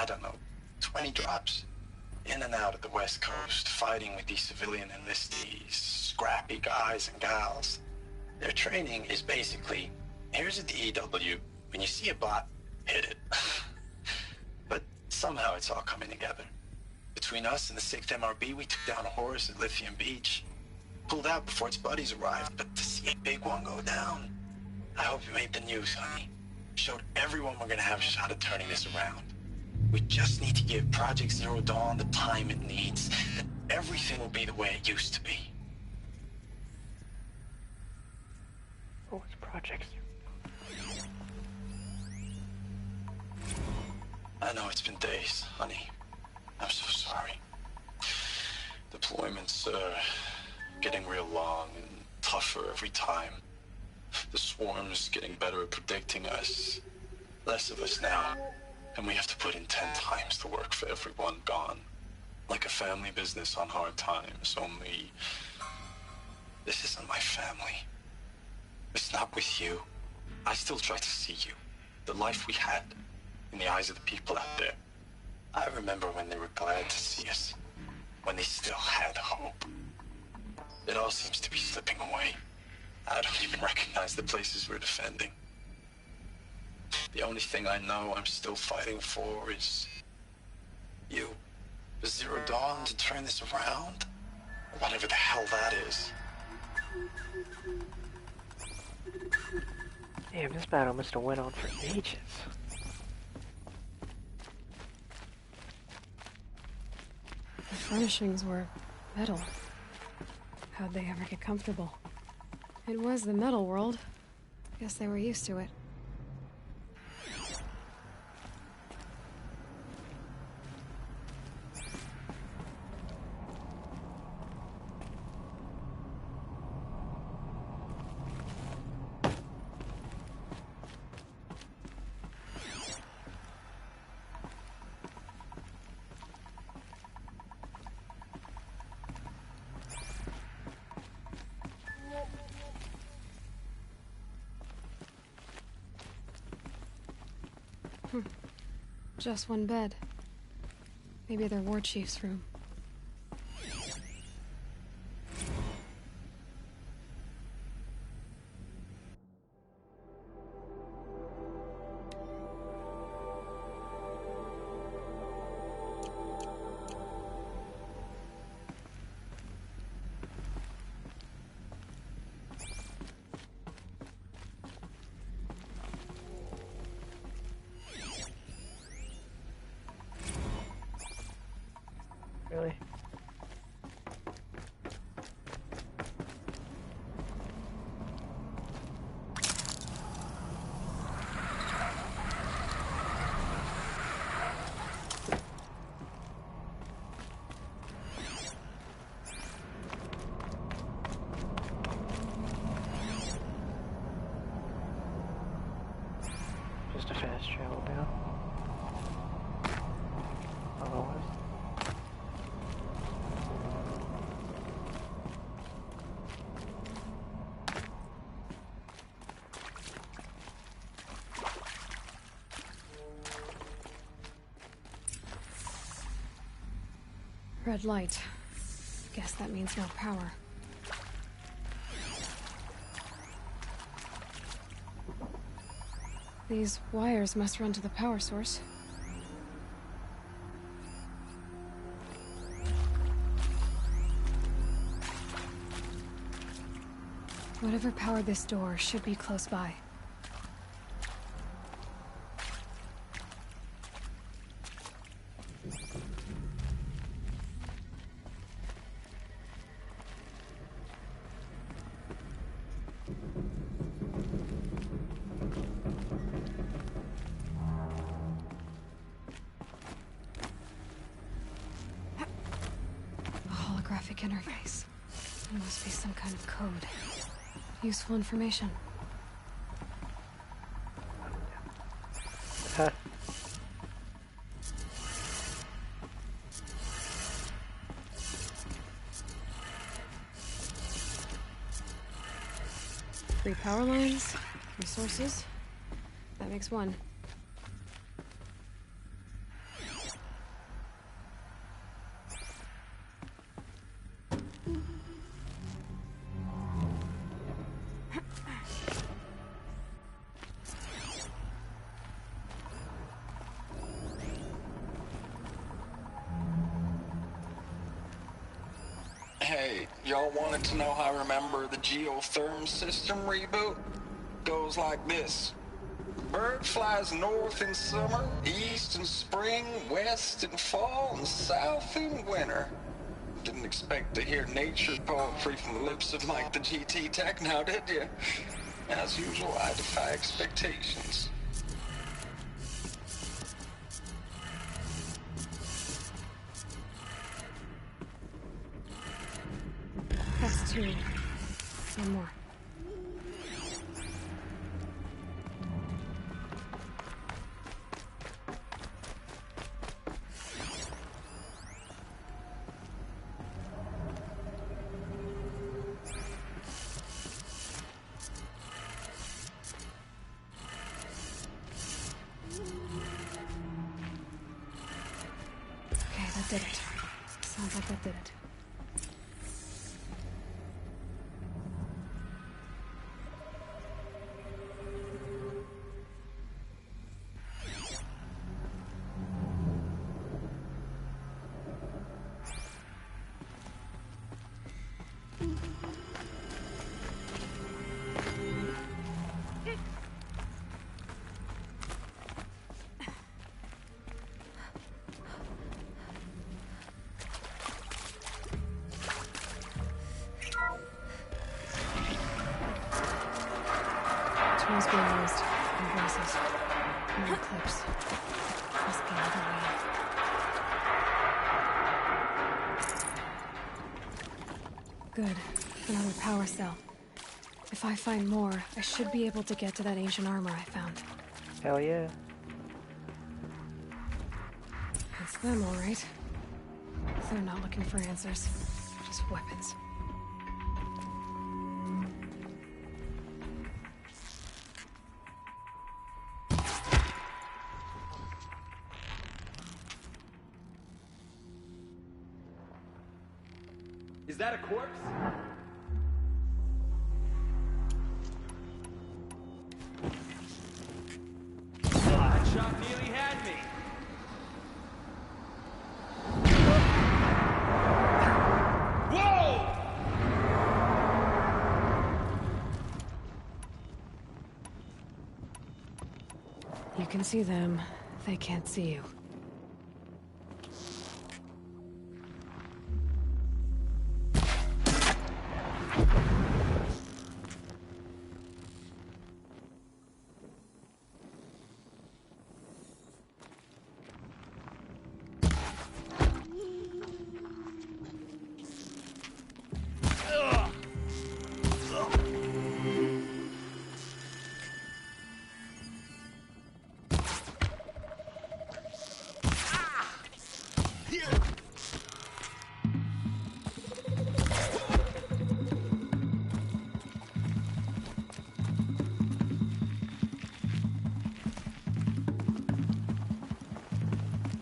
I don't know, 20 drops. In and out of the West Coast, fighting with these civilian enlistees, scrappy guys and gals. Their training is basically, here's a DEW, when you see a bot, hit it. But somehow it's all coming together. Between us and the 6th MRB, we took down a horse at Lithium Beach. Pulled out before its buddies arrived, but to see a big one go down, I hope you made the news, honey. Showed everyone we're gonna have a shot at turning this around. We just need to give Project Zero Dawn the time it needs, and everything will be the way it used to be. Oh, it's Project Zero. I know it's been days, honey. I'm so sorry. Deployments are getting real long and tougher every time. The swarm's getting better at predicting us. Less of us now. And we have to put in 10 times the work for everyone gone. Like a family business on hard times, only... this isn't my family. It's not with you. I still try to see you. The life we had. In the eyes of the people out there. I remember when they were glad to see us. When they still had hope. It all seems to be slipping away. I don't even recognize the places we're defending. The only thing I know I'm still fighting for is... you. The Zero Dawn to turn this around? Or whatever the hell that is. Damn, this battle must have went on for ages. The furnishings were metal. How'd they ever get comfortable? It was the metal world. Guess they were used to it. Just one bed. Maybe their war chief's room. Really? Just a fast travel down. Otherwise. Red light. Guess that means no power. These wires must run to the power source. Whatever powered this door should be close by. Interface. There must be some kind of code. Useful information. Huh. Three power lines, resources. That makes one. Y'all wanted to know how I remember the geotherm system reboot? Goes like this. Bird flies north in summer, east in spring, west in fall, and south in winter. Didn't expect to hear nature poetry from the lips of Mike the GT Tech now, did you? As usual, I defy expectations. That's two. One more. Okay, that did it. Sounds like that did it. Tools being used. And braces. More clips. Must be another way. Good. Another power cell. If I find more, I should be able to get to that ancient armor I found. Hell yeah. It's them, all right. They're not looking for answers. Just weapons. Is that a corpse? That shot nearly had me. Whoa! You can see them. They can't see you.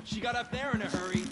She got up there in a hurry.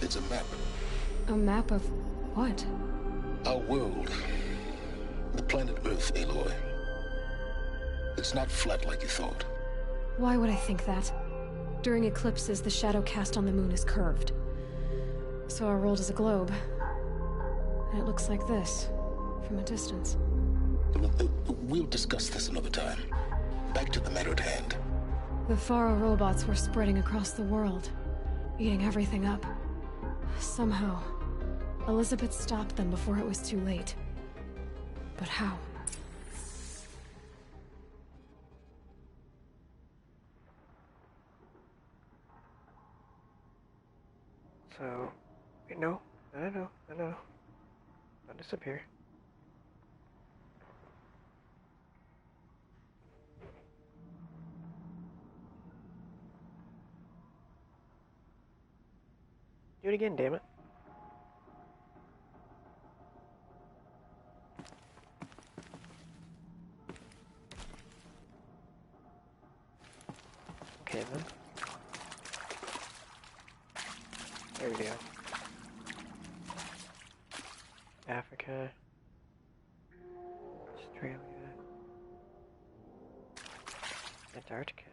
It's a map. A map of what? Our world. The planet Earth, Aloy. It's not flat like you thought. Why would I think that? During eclipses, the shadow cast on the moon is curved. So our world is a globe. And it looks like this, from a distance. We'll discuss this another time. Back to the matter at hand. The Faro robots were spreading across the world, eating everything up. Somehow, Elizabeth stopped them before it was too late. But how? So, wait, no. Don't disappear. Do it again, damn it. Okay then. There we go. Africa. Australia. Antarctica.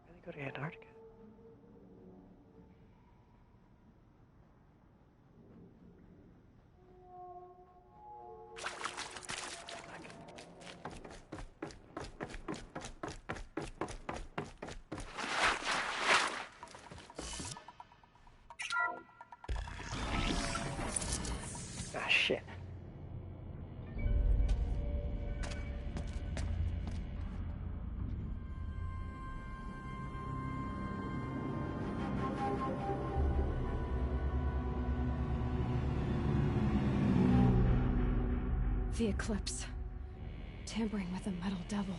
Really go to Antarctica? Ah, shit. The eclipse. Tampering with a metal devil.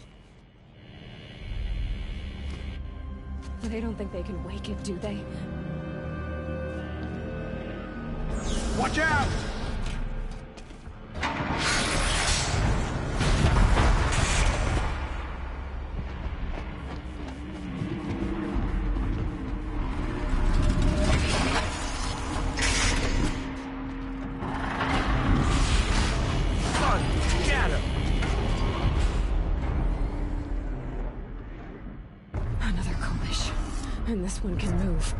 They don't think they can wake it, do they? Watch out! Another collision. And this one can move.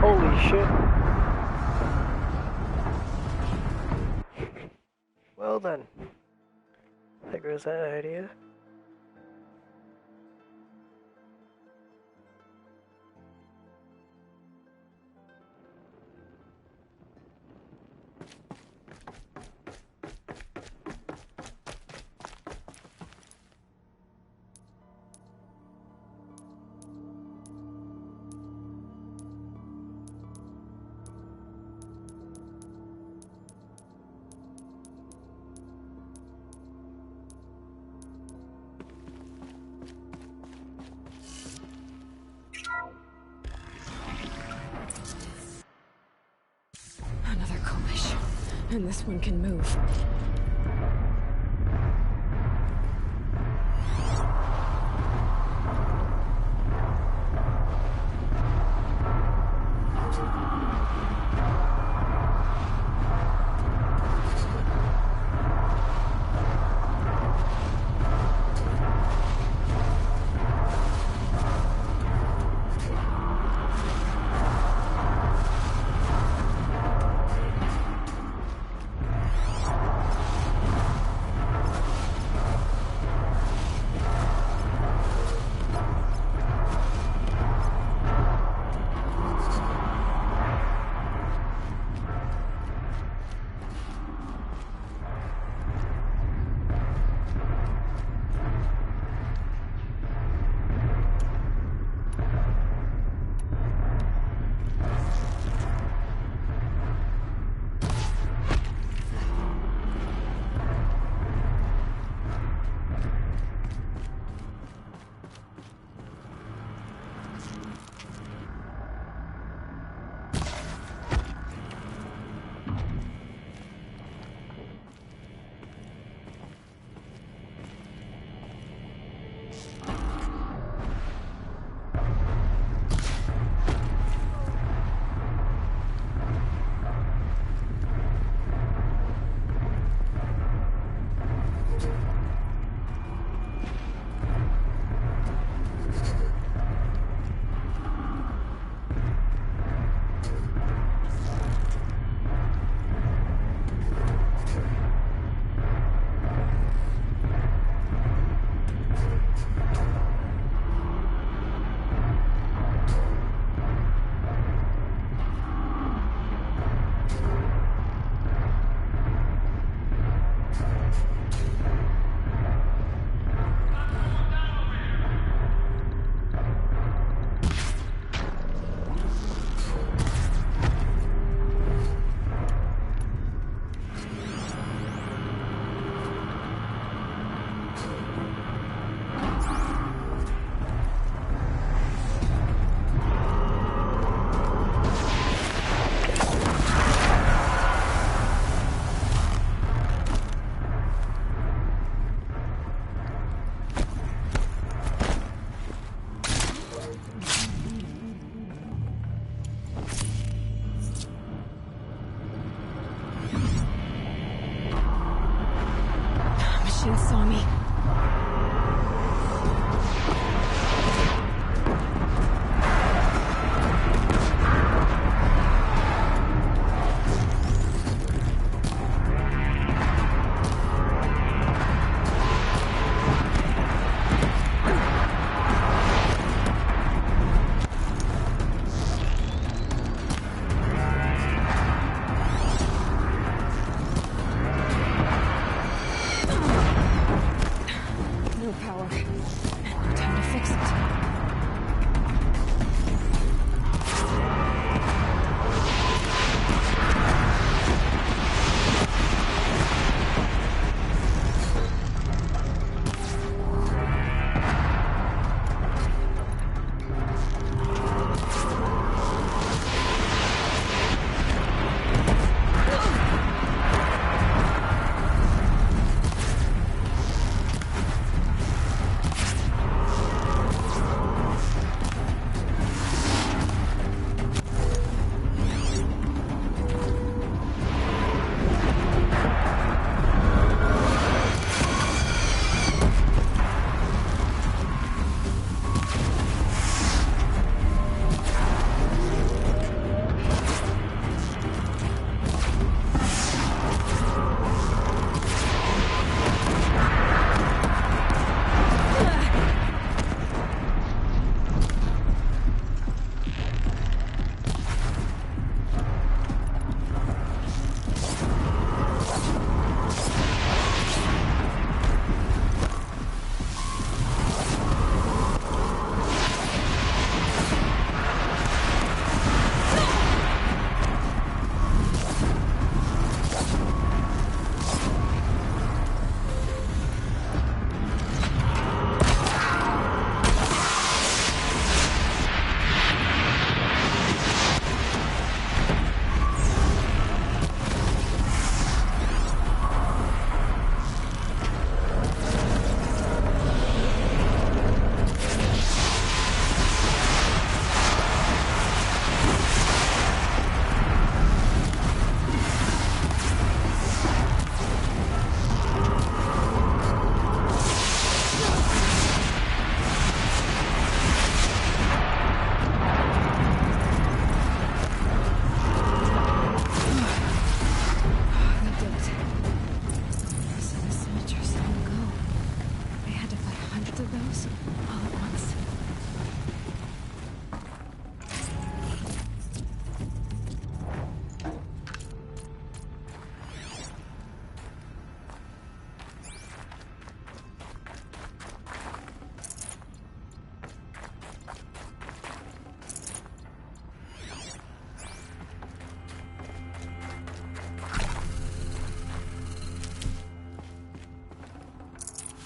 Holy shit. Well then. There goes that idea. Another collision. And this one can move.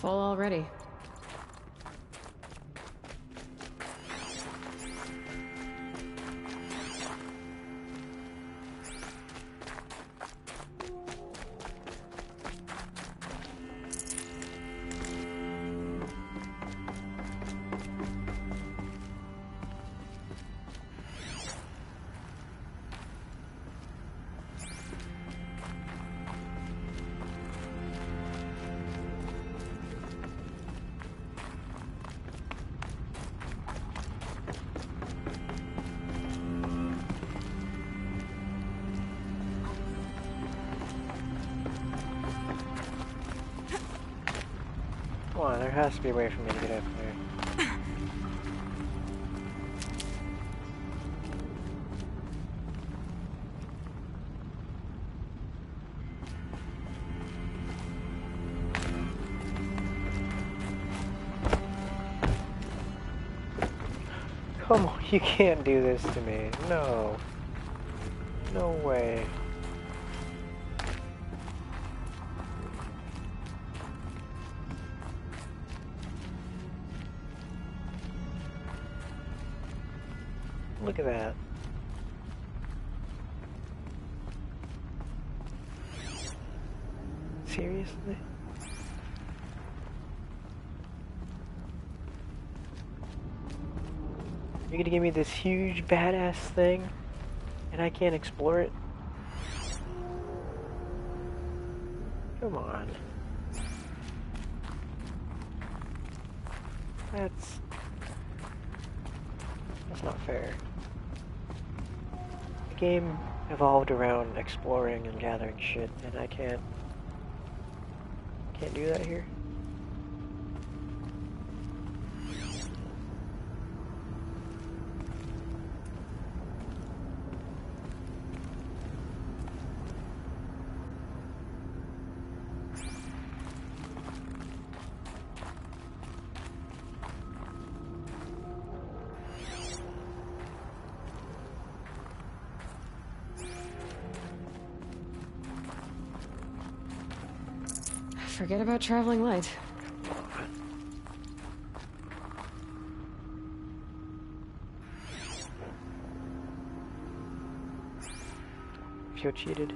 Full already. Come on, there has to be a way for me to get up there. Come on, you can't do this to me. No. No way. Look at that. Seriously? You're gonna give me this huge badass thing and I can't explore it? Come on. That's not fair. The game evolved around exploring and gathering shit, and I can't do that here. Forget about traveling light. Feel cheated.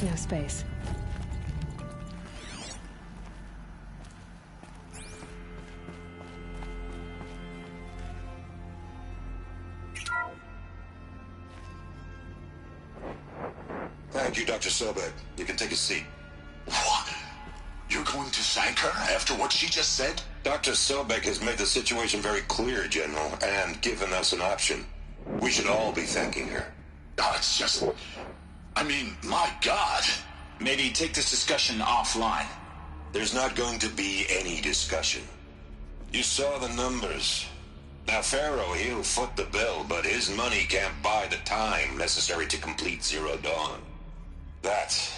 No space. Thank you, Dr. Sobek. You can take a seat. What? You're going to thank her after what she just said? Dr. Sobek has made the situation very clear, General, and given us an option. We should all be thanking her. Oh, it's just... I mean, my God. Maybe take this discussion offline. There's not going to be any discussion. You saw the numbers. Now, Pharaoh, he'll foot the bill, but his money can't buy the time necessary to complete Zero Dawn. That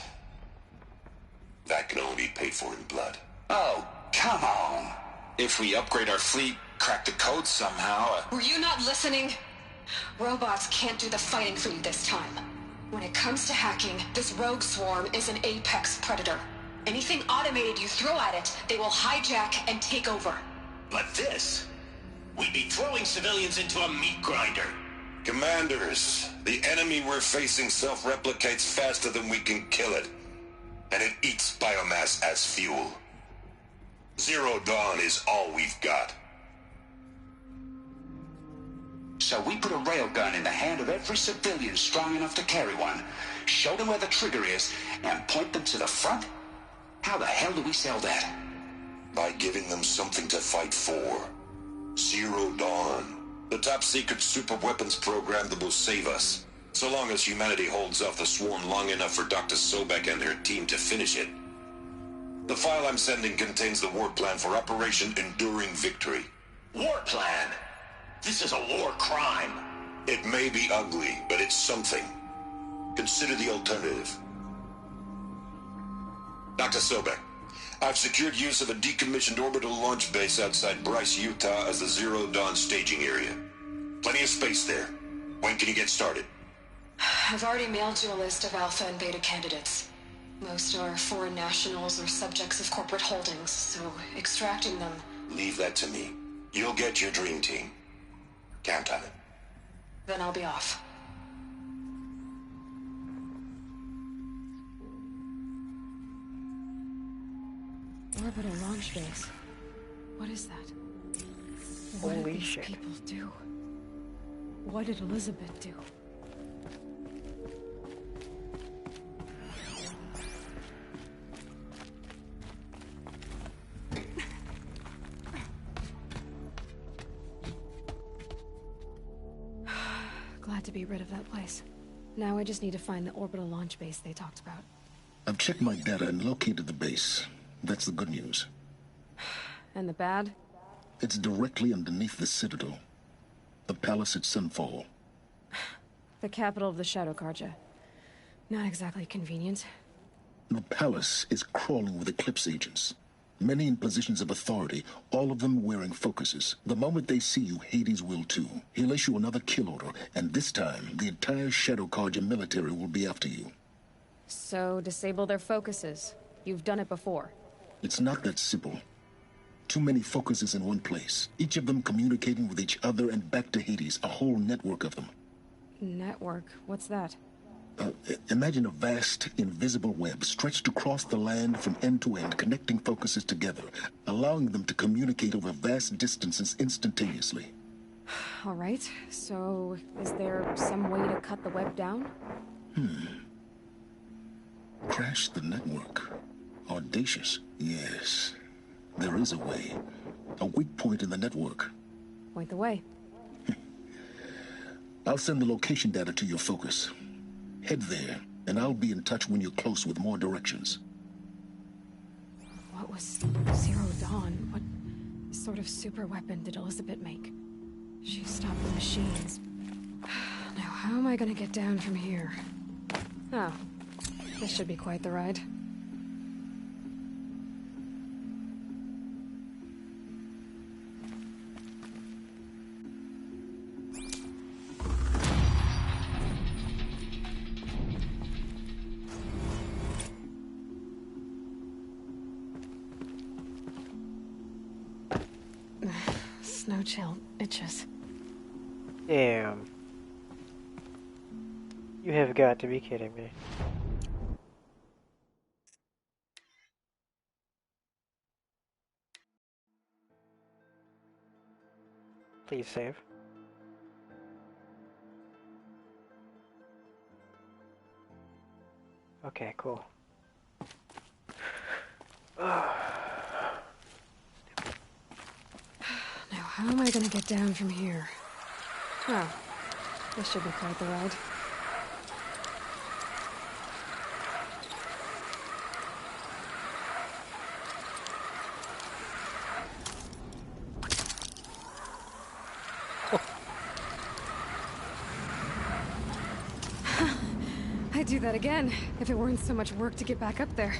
can only be paid for in blood. Oh, come on. If we upgrade our fleet, crack the code somehow... Were you not listening? Robots can't do the fighting for you this time. When it comes to hacking, this rogue swarm is an apex predator. Anything automated you throw at it, they will hijack and take over. But this... We'd be throwing civilians into a meat grinder. Commanders, the enemy we're facing self-replicates faster than we can kill it. And it eats biomass as fuel. Zero Dawn is all we've got. So we put a railgun in the hand of every civilian strong enough to carry one, show them where the trigger is, and point them to the front? How the hell do we sell that? By giving them something to fight for. Zero Dawn. The top-secret super-weapons program that will save us. So long as humanity holds off the swarm long enough for Dr. Sobek and her team to finish it. The file I'm sending contains the war plan for Operation Enduring Victory. War plan? This is a war crime. It may be ugly, but it's something. Consider the alternative. Dr. Sobek, I've secured use of a decommissioned orbital launch base outside Bryce, Utah as the Zero Dawn staging area. Plenty of space there. When can you get started? I've already mailed you a list of alpha and beta candidates. Most are foreign nationals or subjects of corporate holdings, so extracting them... Leave that to me. You'll get your dream team. Count on it. Then I'll be off. Orbital launch base. What is that? What Holy did these shit. people do? What did Elizabeth do? Glad to be rid of that place. Now I just need to find the orbital launch base they talked about. I've checked my data and located the base. That's the good news. And the bad? It's directly underneath the Citadel. The palace at Sunfall. The capital of the Shadow Carja. Not exactly convenient. The palace is crawling with Eclipse agents. Many in positions of authority, all of them wearing focuses. The moment they see you, Hades will too. He'll issue another kill order, and this time, the entire Shadow Carja military will be after you. So, disable their focuses. You've done it before. It's not that simple. Too many focuses in one place, each of them communicating with each other and back to Hades, a whole network of them. Network? What's that? Imagine a vast, invisible web stretched across the land from end to end, connecting focuses together, allowing them to communicate over vast distances instantaneously. All right, so is there some way to cut the web down? Crash the network. Audacious. Yes, there is a way. A weak point in the network. Point the way. I'll send the location data to your focus. Head there, and I'll be in touch when you're close with more directions. What was Zero Dawn? What sort of super weapon did Elizabeth make? She stopped the machines. Now, how am I gonna get down from here? Oh, this should be quite the ride. Snow chill itches. Damn. You have got to be kidding me. Please save. Okay, cool. Now, how am I gonna get down from here? Oh, this should be quite the ride. I'd do that again, if it weren't so much work to get back up there.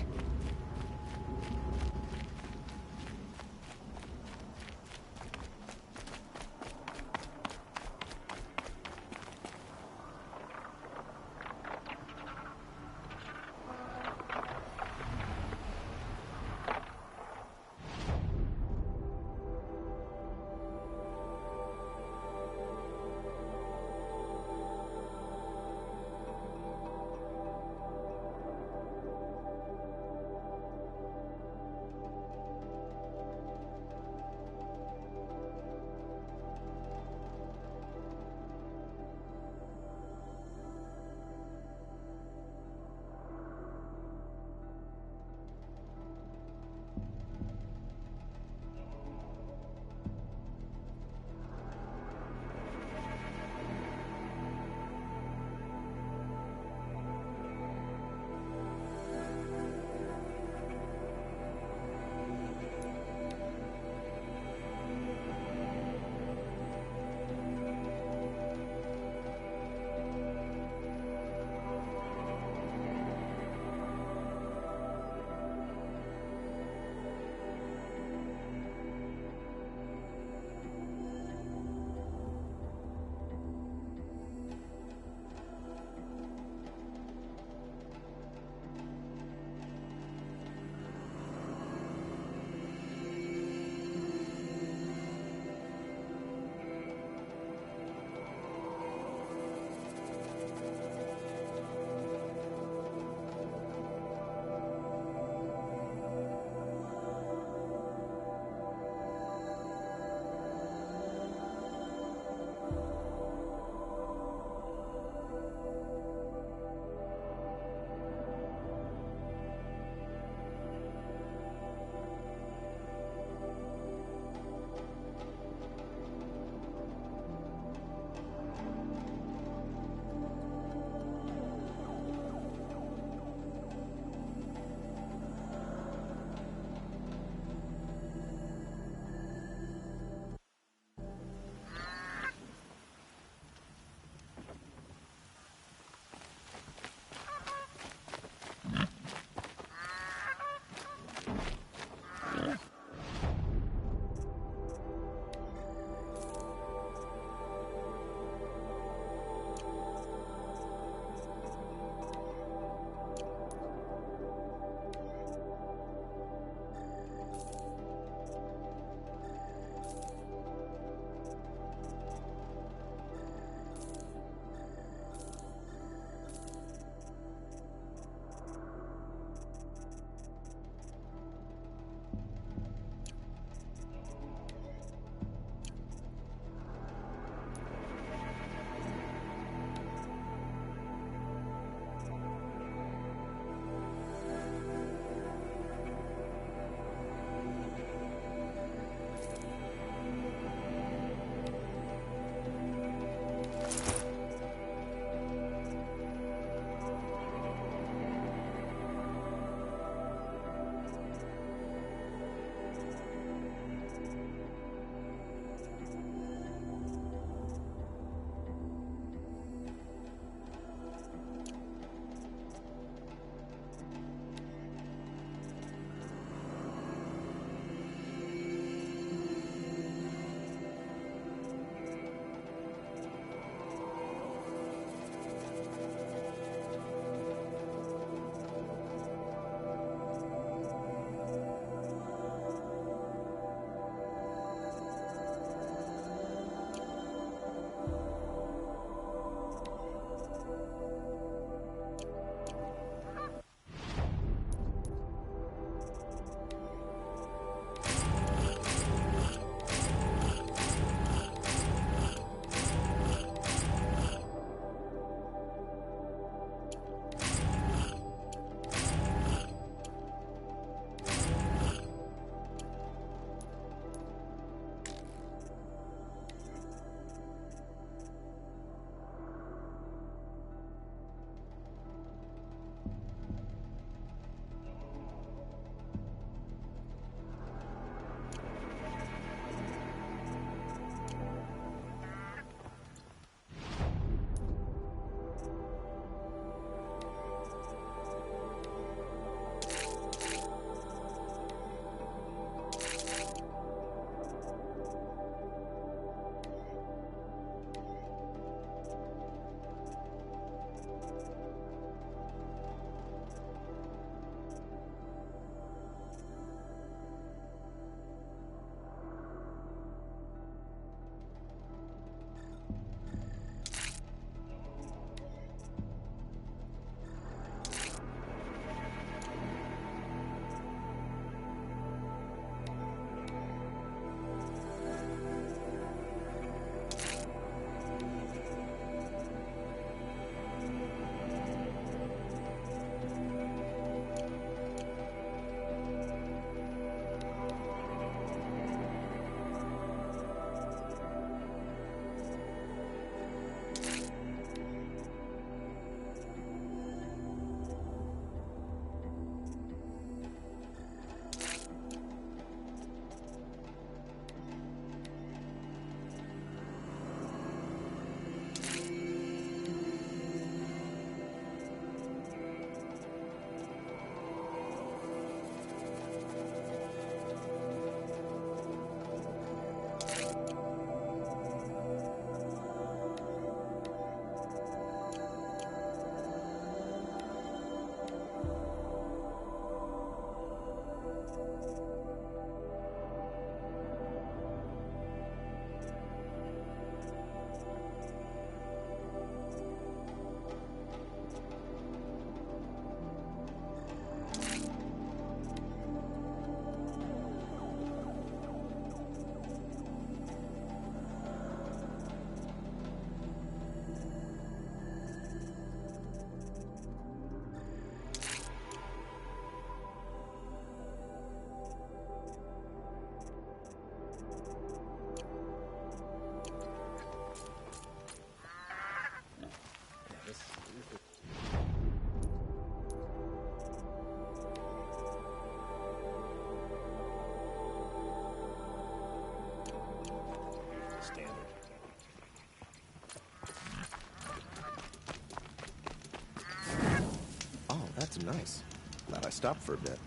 That's nice. Glad I stopped for a bit.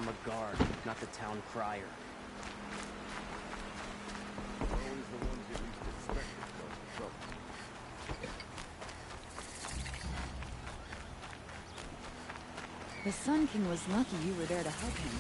I'm a guard, not the town crier. Always the ones you least expect to cause trouble. The Sun King was lucky you were there to help him.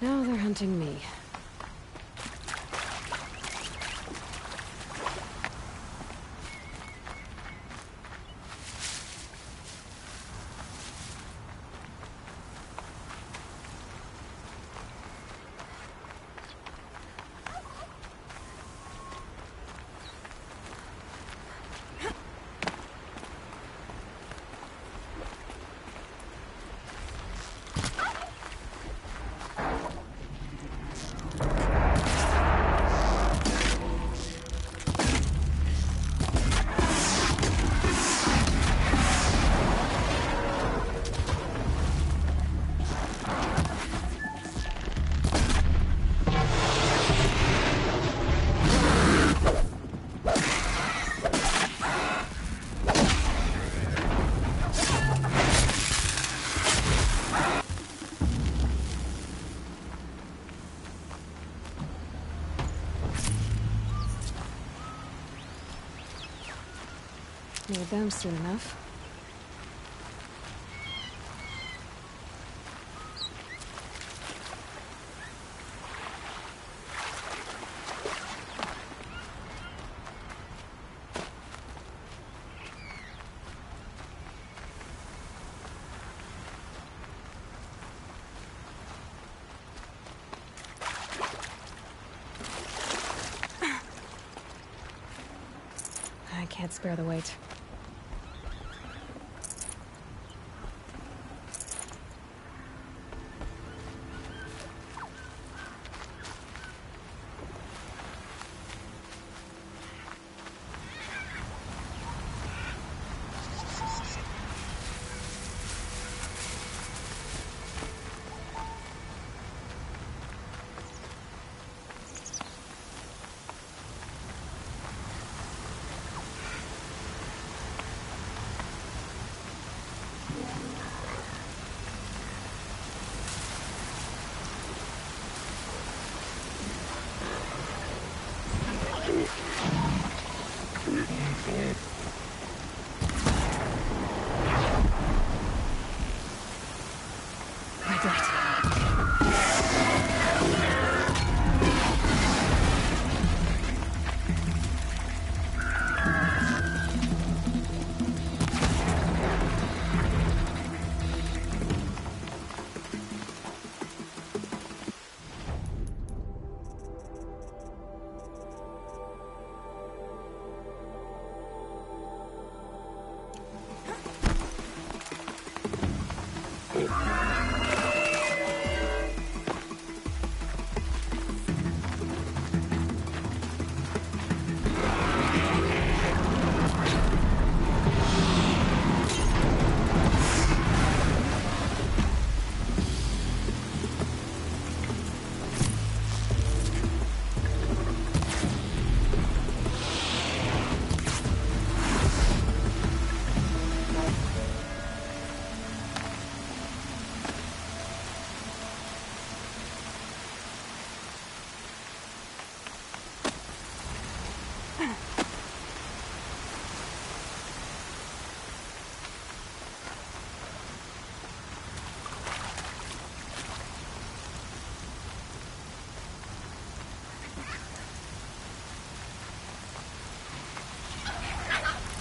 Now they're hunting me. Near them soon enough. I can't spare the weight.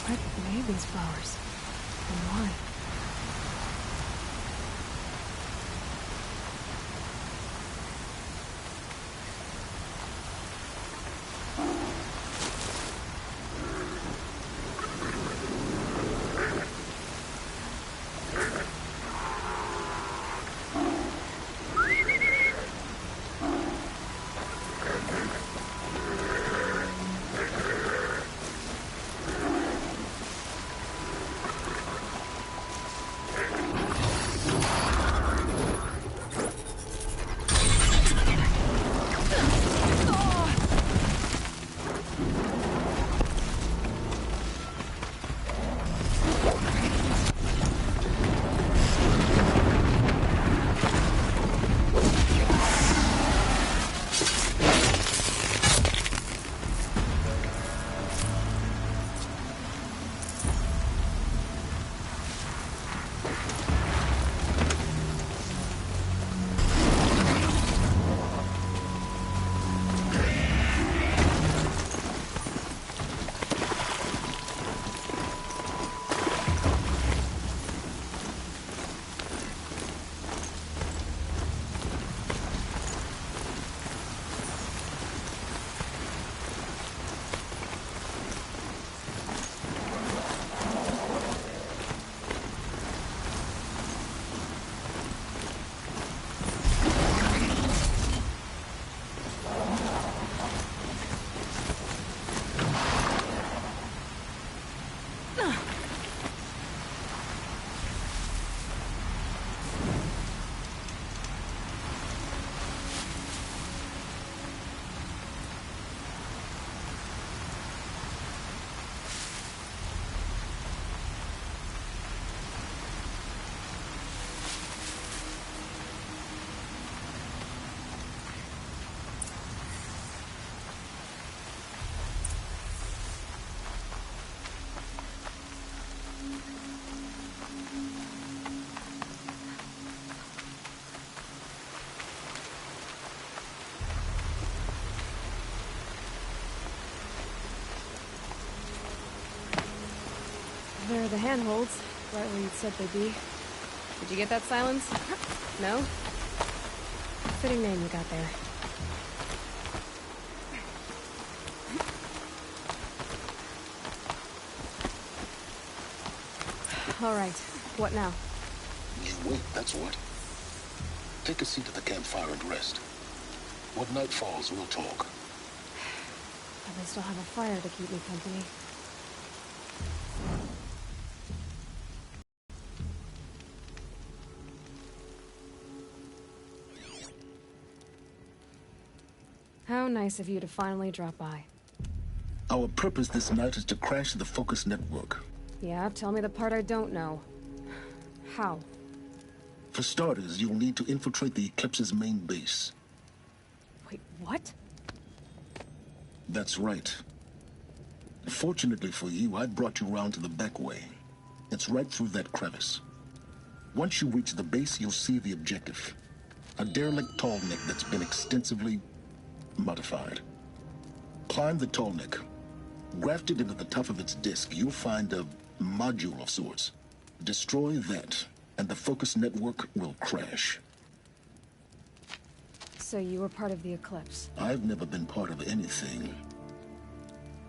What made these flowers? And why? There are the handholds, right where you'd said they'd be. Did you get that, Silence? No? Fitting name you got there. All right, what now? You wait, that's what. Take a seat at the campfire and rest. When night falls, we'll talk. At least I'll have a fire to keep me company. How nice of you to finally drop by. Our purpose this night is to crash the Focus network. Yeah, tell me the part I don't know. How? For starters, you'll need to infiltrate the Eclipse's main base. Wait, what? That's right. Fortunately for you, I brought you round to the back way. It's right through that crevice. Once you reach the base, you'll see the objective. A derelict tall neck that's been extensively modified. Climb the tall neck. Grafted into the top of its disk, you'll find a module of sorts. Destroy that, and the Focus network will crash. So you were part of the Eclipse? I've never been part of anything.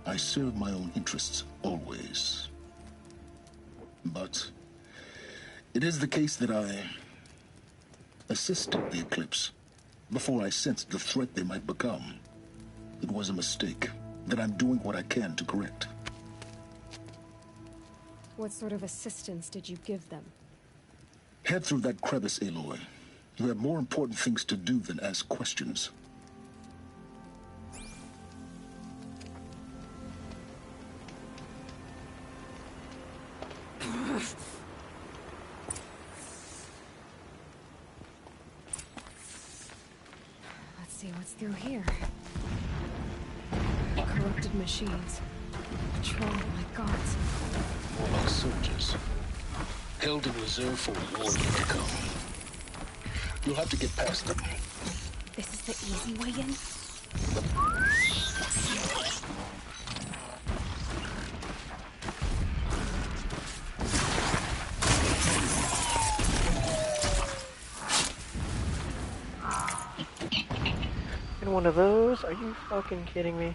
I serve my own interests, always. But it is the case that I assisted the Eclipse before I sensed the threat they might become. It was a mistake that I'm doing what I can to correct. What sort of assistance did you give them? Head through that crevice, Aloy. You have more important things to do than ask questions. Let's see what's through here. Corrupted machines. Patrolling my guards. More like soldiers. Held in reserve for a war yet to come. You'll have to get past them. This is the easy way in? In one of those? Are you fucking kidding me?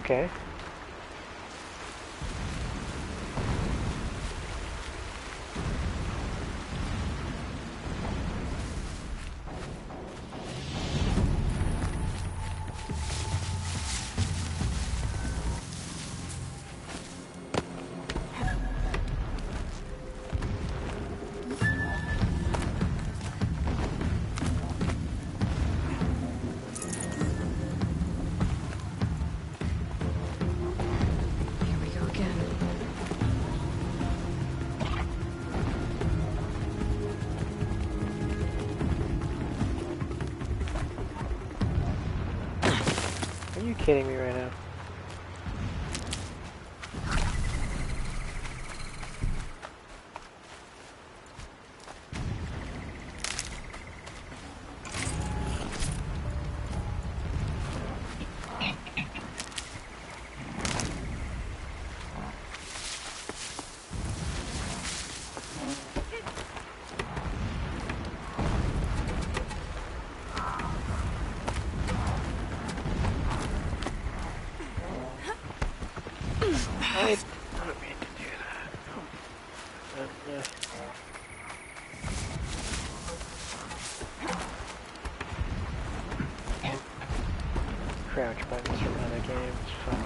Okay. Here we go again. Are you kidding me right now? I didn't mean to do that. Crouch buttons from other games. Fun.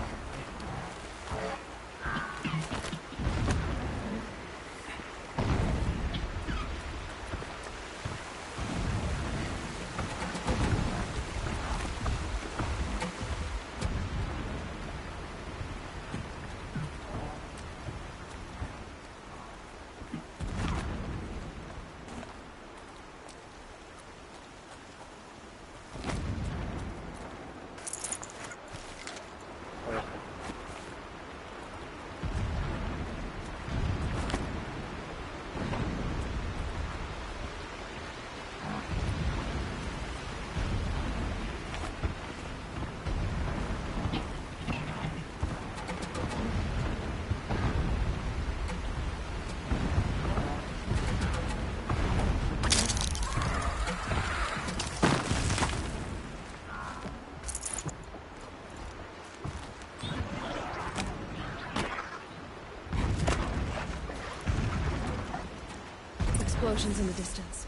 Explosions in the distance.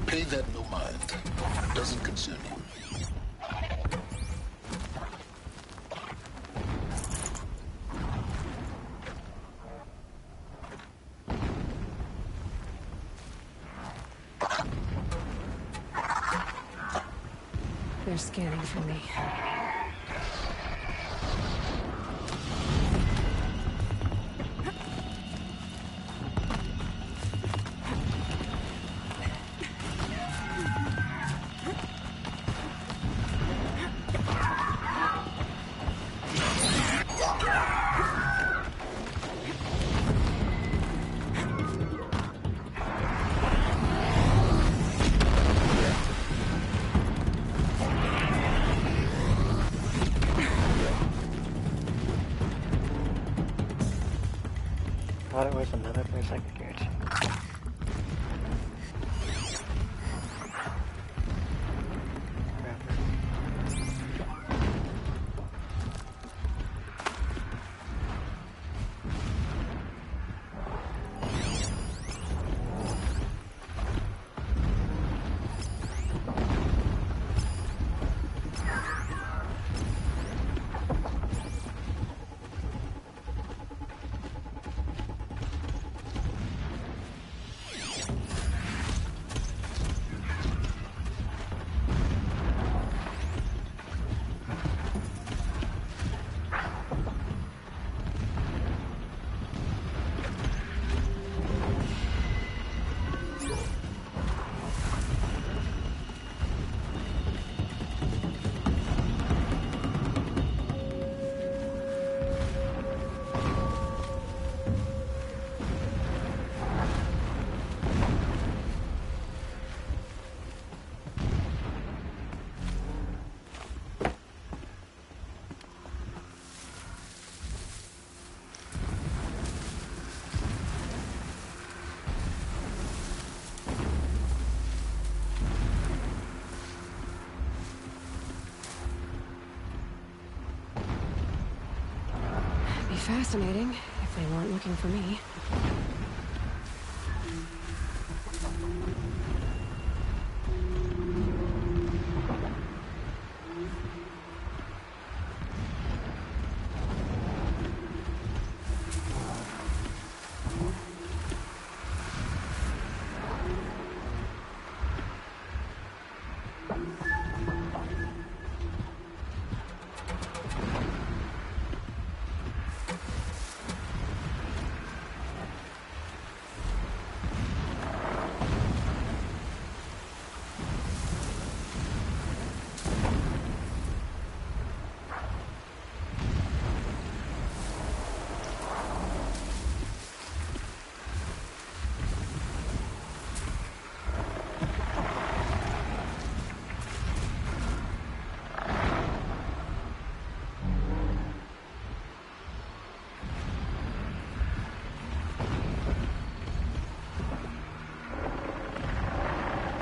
Pay that no mind. Doesn't concern you. They're scanning for me. Thought it was another place I could go to. fascinating, if they weren't looking for me.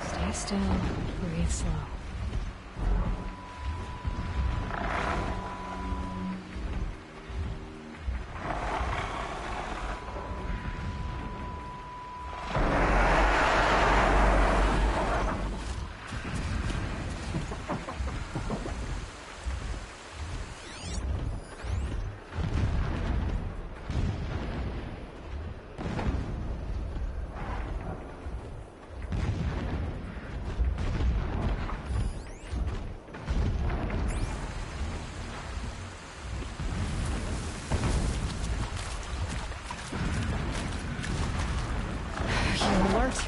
Stay still, breathe slow. Alert.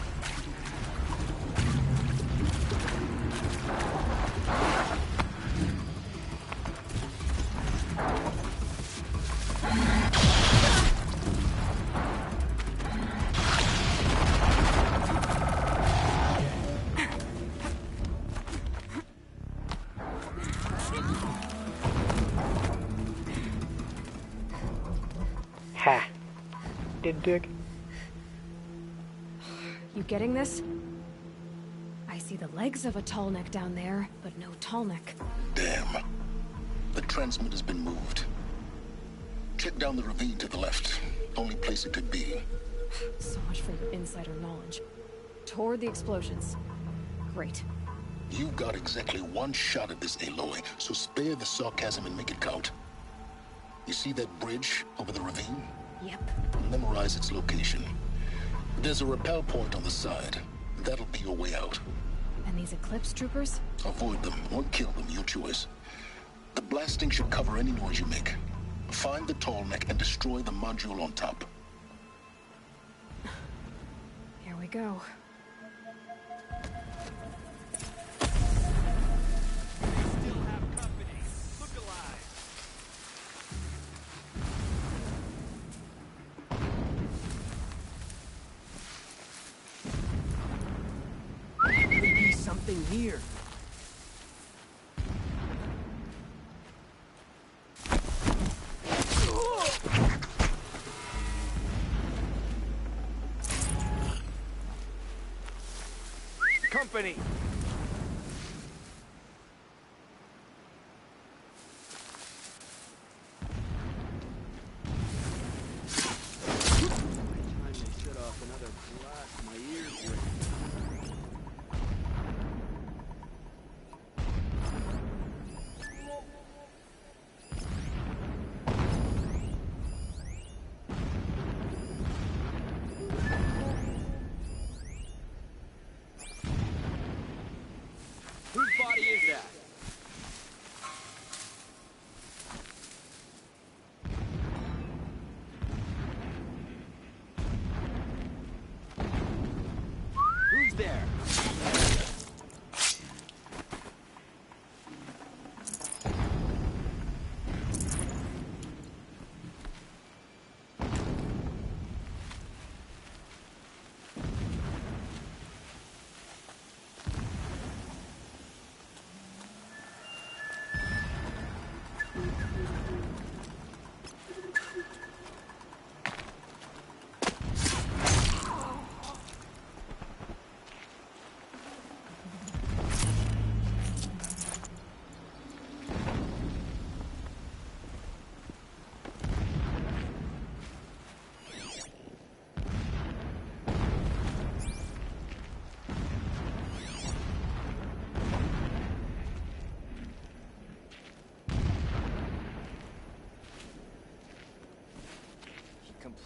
Ha. Did dig. You getting this? I see the legs of a tall neck down there, but no tall neck. Damn. The transmitter's been moved. Check down the ravine to the left. Only place it could be. So much for your insider knowledge. Toward the explosions. Great. You've got exactly one shot at this, Aloy, so spare the sarcasm and make it count. You see that bridge over the ravine? Yep. Memorize its location. There's a rappel point on the side. That'll be your way out. And these Eclipse troopers? Avoid them or kill them, your choice. The blasting should cover any noise you make. Find the tall neck and destroy the module on top. Here we go. Something here. Company. Time they shut off another blast, my ears ring. Whose body is that? Who's there?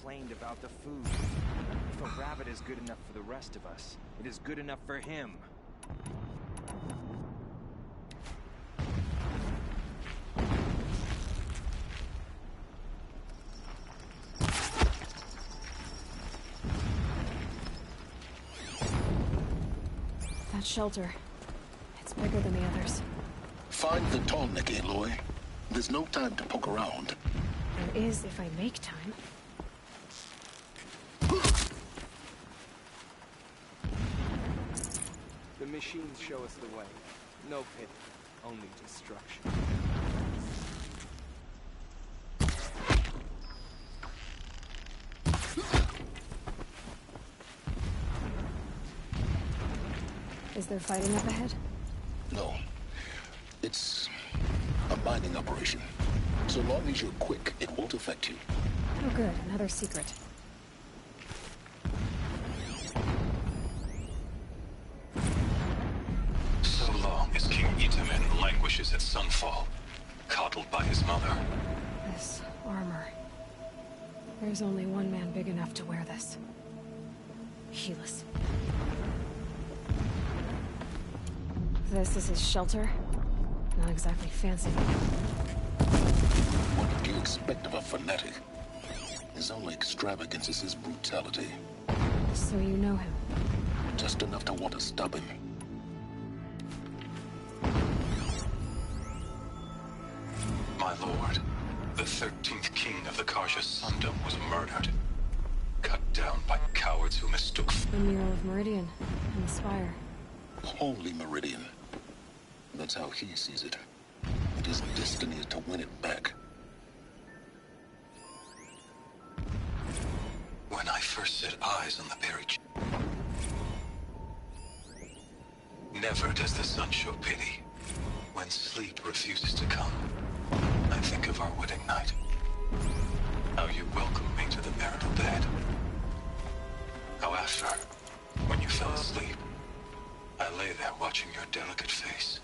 complained about the food. If a rabbit is good enough for the rest of us, it is good enough for him. That shelter. It's bigger than the others. Find the tall neck, Aloy. There's no time to poke around. There is if I make time. The machines show us the way. No pity, only destruction. Is there fighting up ahead? No. It's a mining operation. So long as you're quick, it won't affect you. Oh good, another secret. So long as King Itamen languishes at Sunfall, coddled by his mother. This armor. There's only one man big enough to wear this. Helis. This is his shelter. Not exactly fancy. What do you expect of a fanatic? His only extravagance is his brutality. So you know him? Just enough to want to stop him. My lord, the 13th king of the Karja Sundom was murdered. Cut down by cowards who mistook... The mural of Meridian and the spire. Holy Meridian. That's how he sees it. And his destiny is to win it back. When I first set eyes on the buried... Never does the sun show pity. When sleep refuses to come, I think of our wedding night. How you welcomed me to the marital bed. How after, when you fell asleep, I lay there watching your delicate face.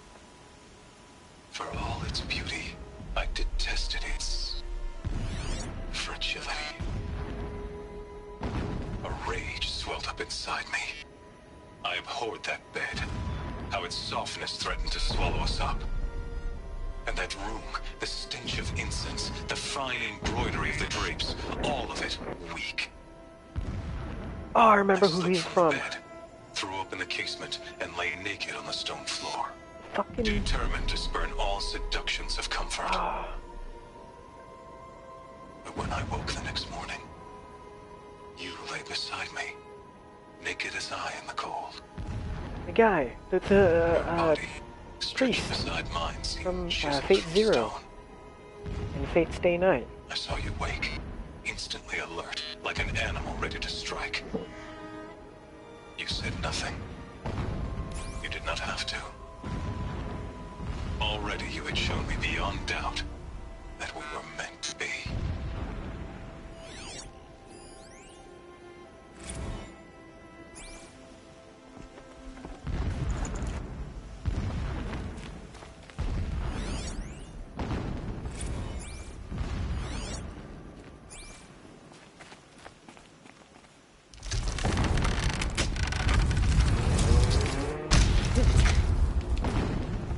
For all its beauty, I detested its fragility. A rage swelled up inside me. I abhorred that bed, how its softness threatened to swallow us up. And that room, the stench of incense, the fine embroidery of the drapes, all of it weak. Oh, I remember who he's from. Bed, threw open the casement, and lay naked on the stone floor. Fucking... Determined to spurn all seductions of comfort. But when I woke the next morning, you lay beside me, naked as I in the cold. The guy, the priest beside mine from Fate Zero and Fate Stay Night. I saw you wake, instantly alert, like an animal ready to strike. You said nothing. You did not have to. Already you had shown me beyond doubt that we were meant to be.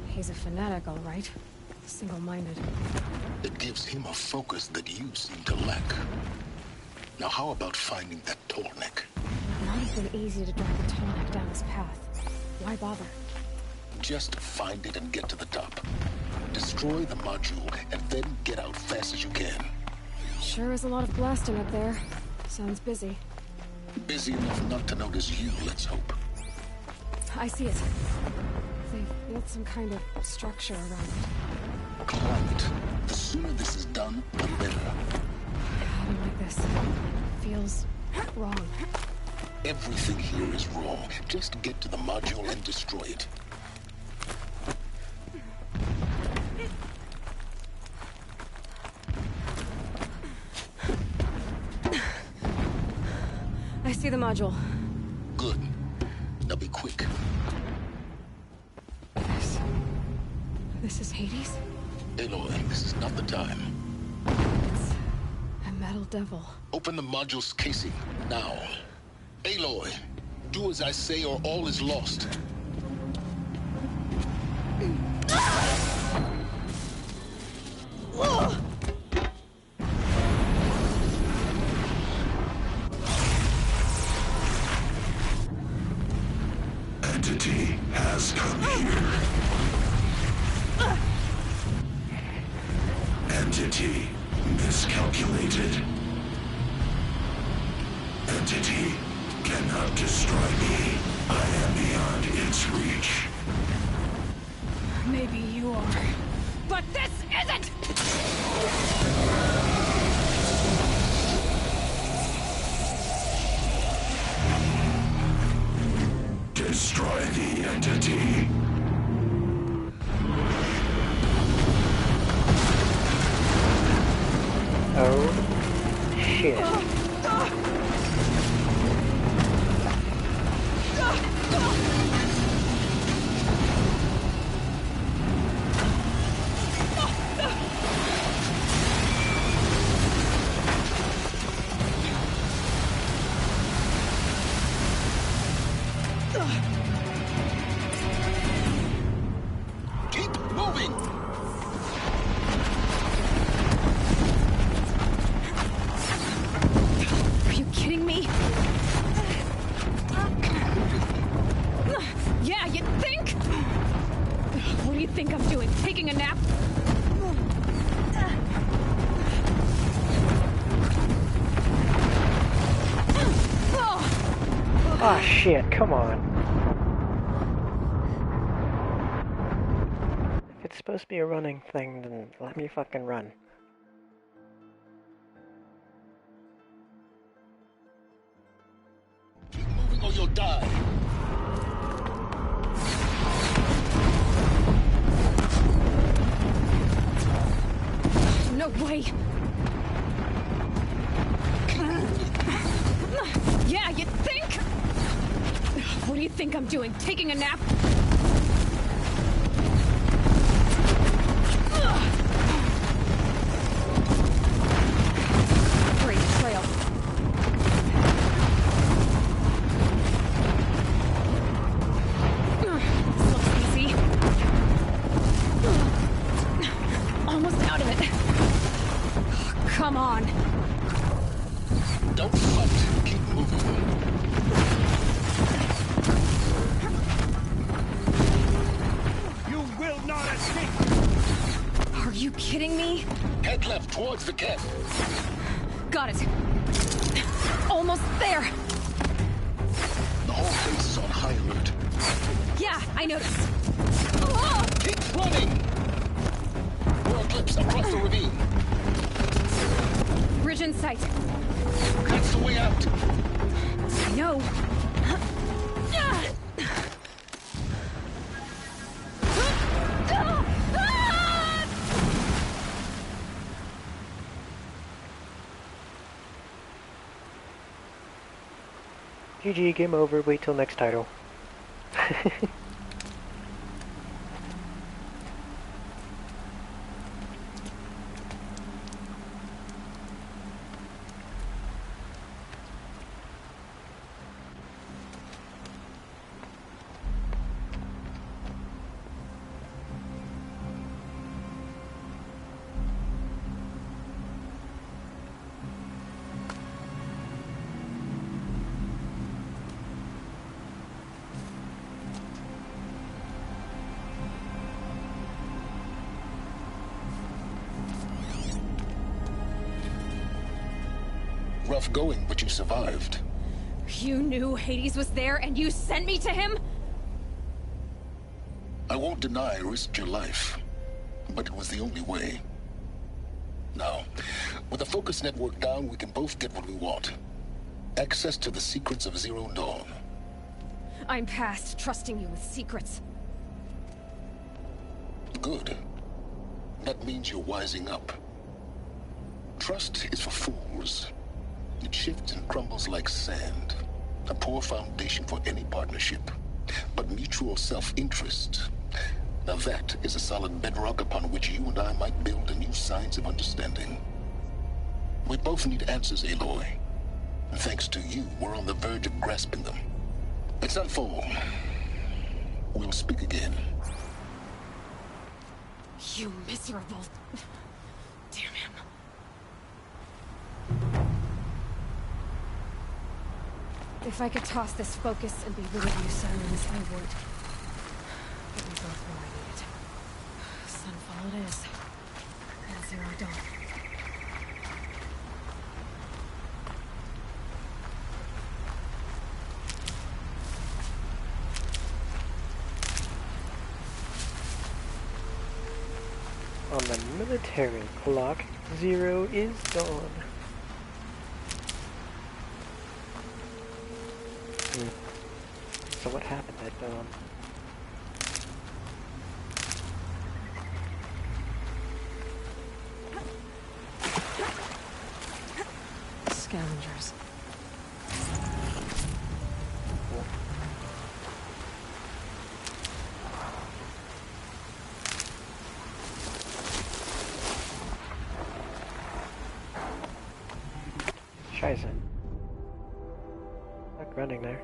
He's a fanatic, all right. Single-minded. It gives him a focus that you seem to lack. Now how about finding that tall neck? It would not have been easy to drag the tall neck down this path. Why bother? Just find it and get to the top. Destroy the module and then get out fast as you can. Sure is a lot of blasting up there. Sounds busy. Busy enough not to notice you, let's hope. I see it. They've built some kind of structure around it. Climb it. The sooner this is done, the better. I don't like this. Feels wrong. Everything here is wrong. Just get to the module and destroy it. I see the module. Good. Now be quick. This is Hades? Aloy, this is not the time. It's a metal devil. Open the module's casing, now. Aloy, do as I say or all is lost. Entity has come here. Entity miscalculated. Entity cannot destroy me. I am beyond its reach. Maybe you are. But this isn't! Destroy the entity. Oh, shit. Keep moving! Are you kidding me? Yeah, you think? What do you think I'm doing? Taking a nap? Ah, shit, come on. If it's supposed to be a running thing, then let me fucking run. Keep moving or you'll die. No way! Yeah, you think? What do you think I'm doing? Taking a nap? Great trail. This looks easy. Almost out of it. Come on. Don't fight. Keep moving. You will not escape! Are you kidding me? Head left towards the camp. Got it. Almost there. The whole base is on high alert. Yeah, I noticed. Keep running! More eclipse across the ravine. Bridge in sight. That's the way out. I know. GG, game over, wait till next title. Rough going, but you survived. You knew Hades was there and you sent me to him? I won't deny I risked your life, but it was the only way. Now, with the focus network down, we can both get what we want. Access to the secrets of Zero Dawn. I'm past trusting you with secrets. Good. That means you're wising up. Trust is for fools. It shifts and crumbles like sand. A poor foundation for any partnership. But mutual self-interest, now that is a solid bedrock upon which you and I might build a new science of understanding. We both need answers, Aloy. And thanks to you, we're on the verge of grasping them. It's unfold. We'll speak again. You miserable... Damn him. If I could toss this focus and be rid of you, Sirens, I would. But we both know I need it. Sunfall it is. And Zero Dawn. On the military clock, 0 is dawn. So what happened at dawn? Scavengers. Scheiße. Not running there.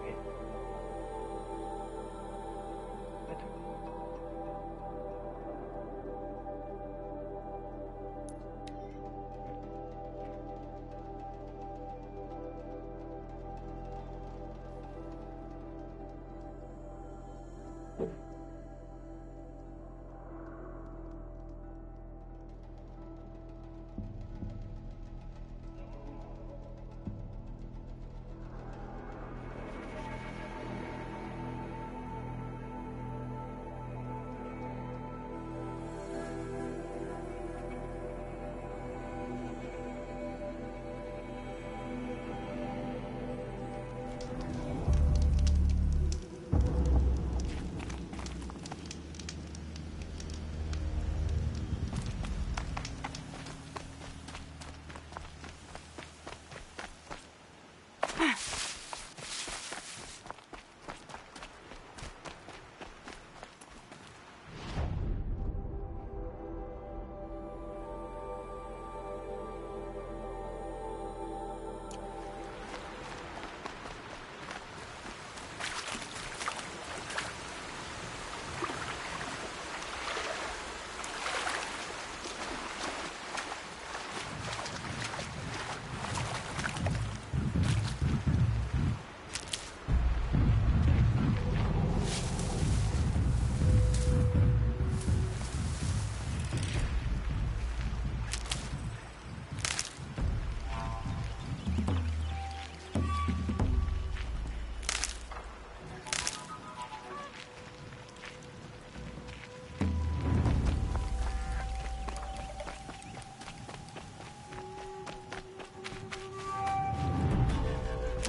Wait. What?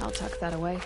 I'll tuck that away.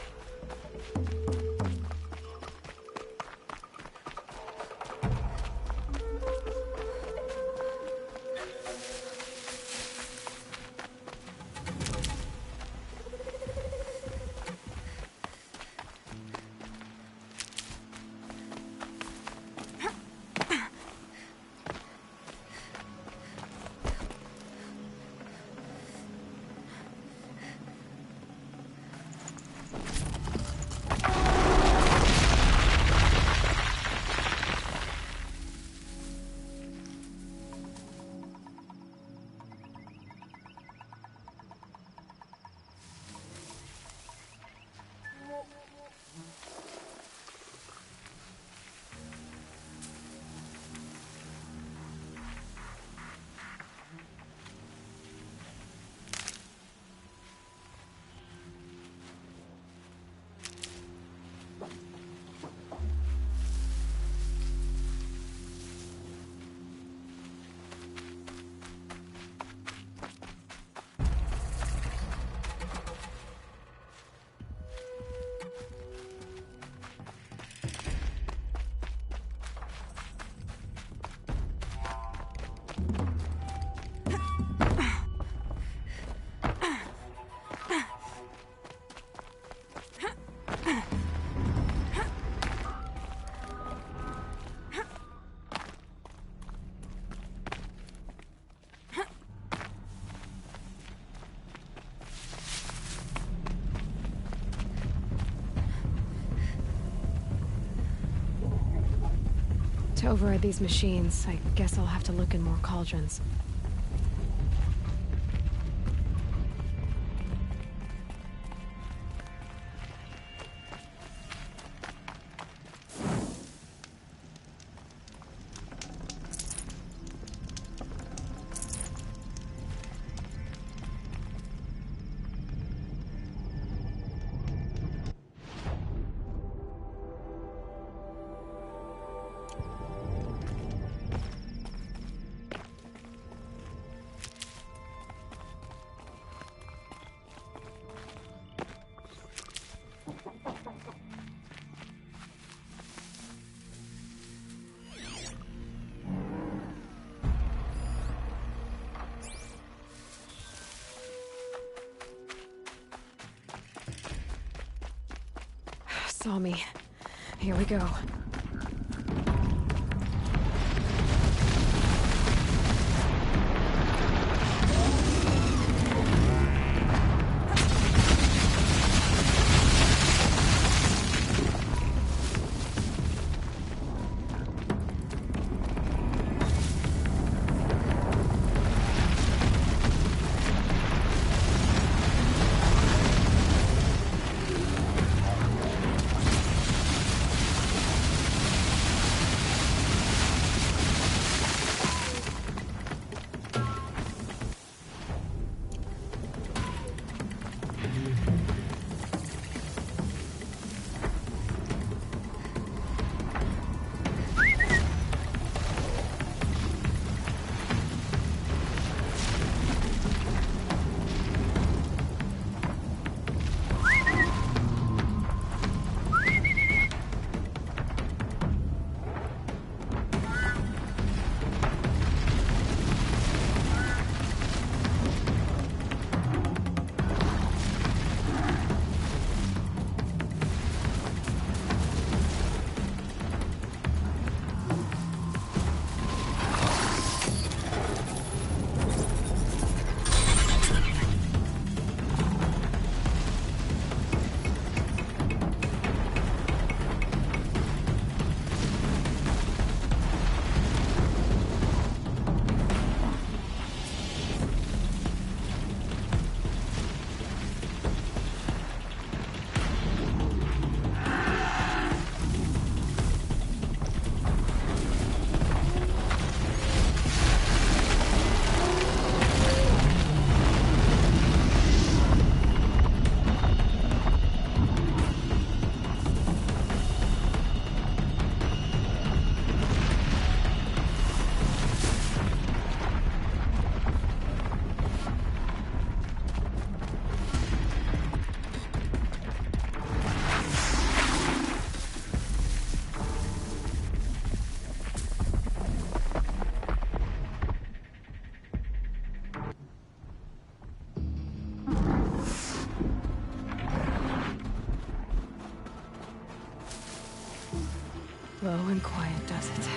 to override these machines, I guess I'll have to look in more cauldrons. Saw me. Here we go. Low and quiet does it.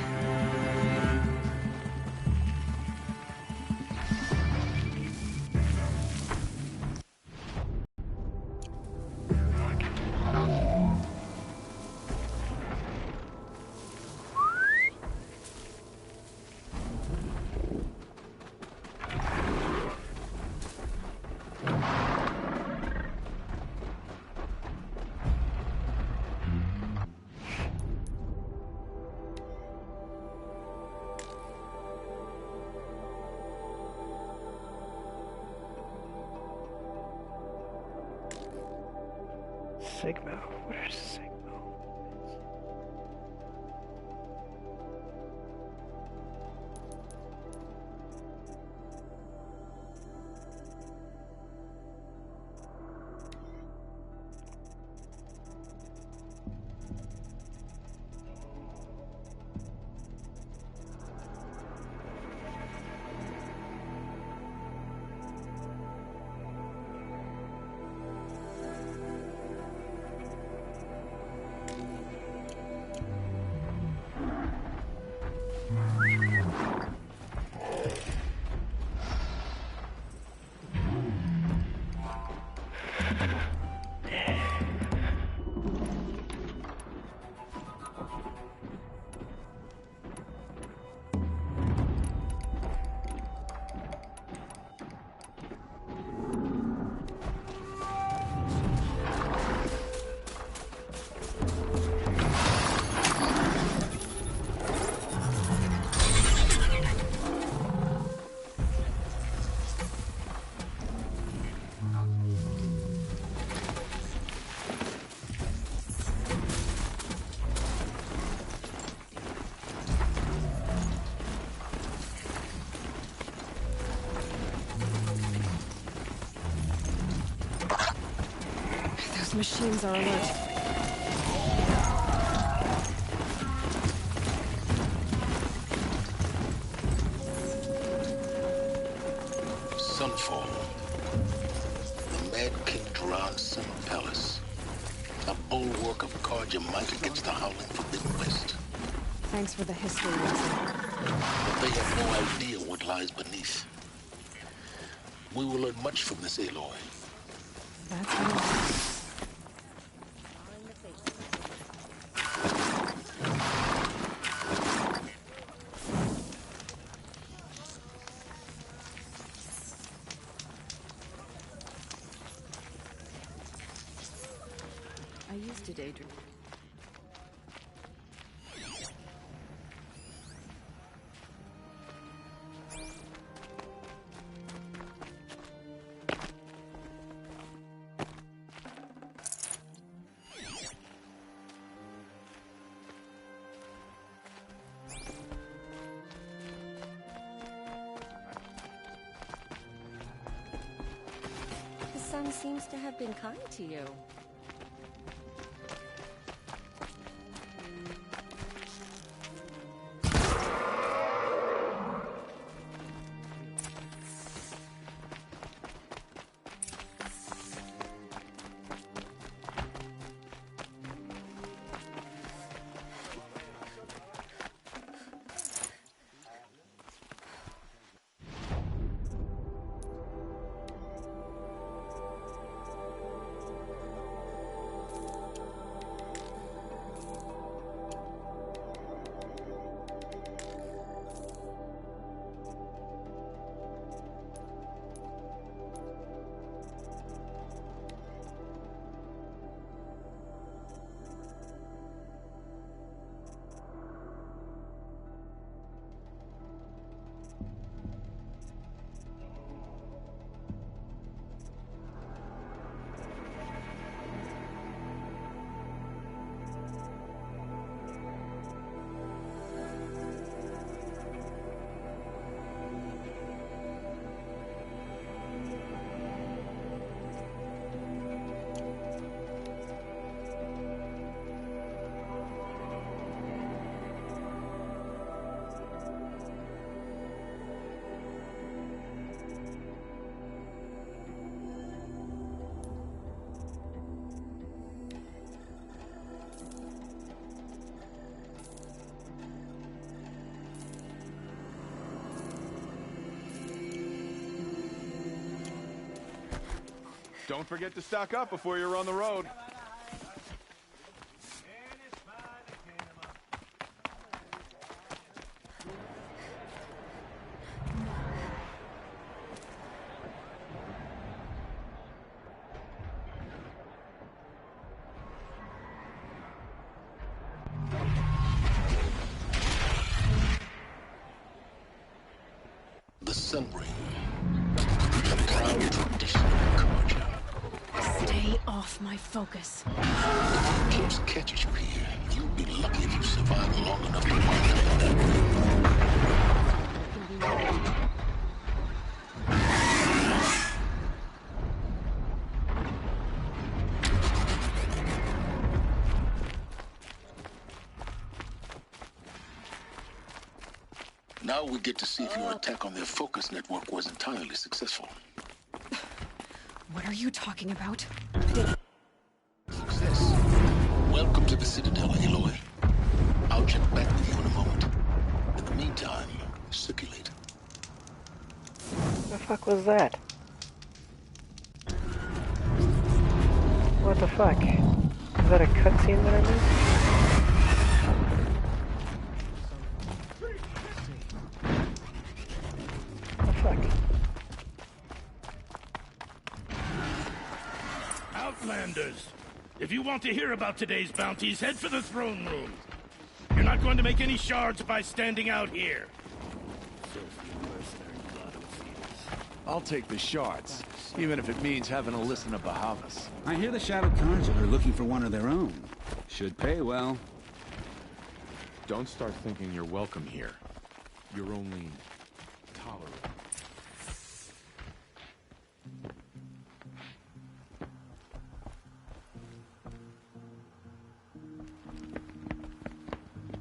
Sigma? What are Sigma? Those machines are alert. Sunfall. The Mad King Duran's summer palace. A bulwark of guard your might against the howling forbidden west. Thanks for the history lesson. But they have no idea what lies beneath. We will learn much from this, Aloy. That's right. I used to daydream. The sun seems to have been kind to you. Don't forget to stock up before you're on the road. The Sun Ring. A proud tradition of Kharja. Stay off my focus. If the Kips catches you here, you'll be lucky if you survive long enough to wind up on that ring. Now we get to see if your attack on their focus network was entirely successful. What are you talking about? Success. Welcome to the Citadel, Aloy. I'll check back with you in a moment. In the meantime, circulate. The fuck was that? What the fuck? Is that a cutscene that I missed? Outlanders, if you want to hear about today's bounties, head for the throne room. You're not going to make any shards by standing out here. I'll take the shards, even if it means having to listen to Bahavas. I hear the Shadow Cards are looking for one of their own. Should pay well. Don't start thinking you're welcome here. You're only tolerable.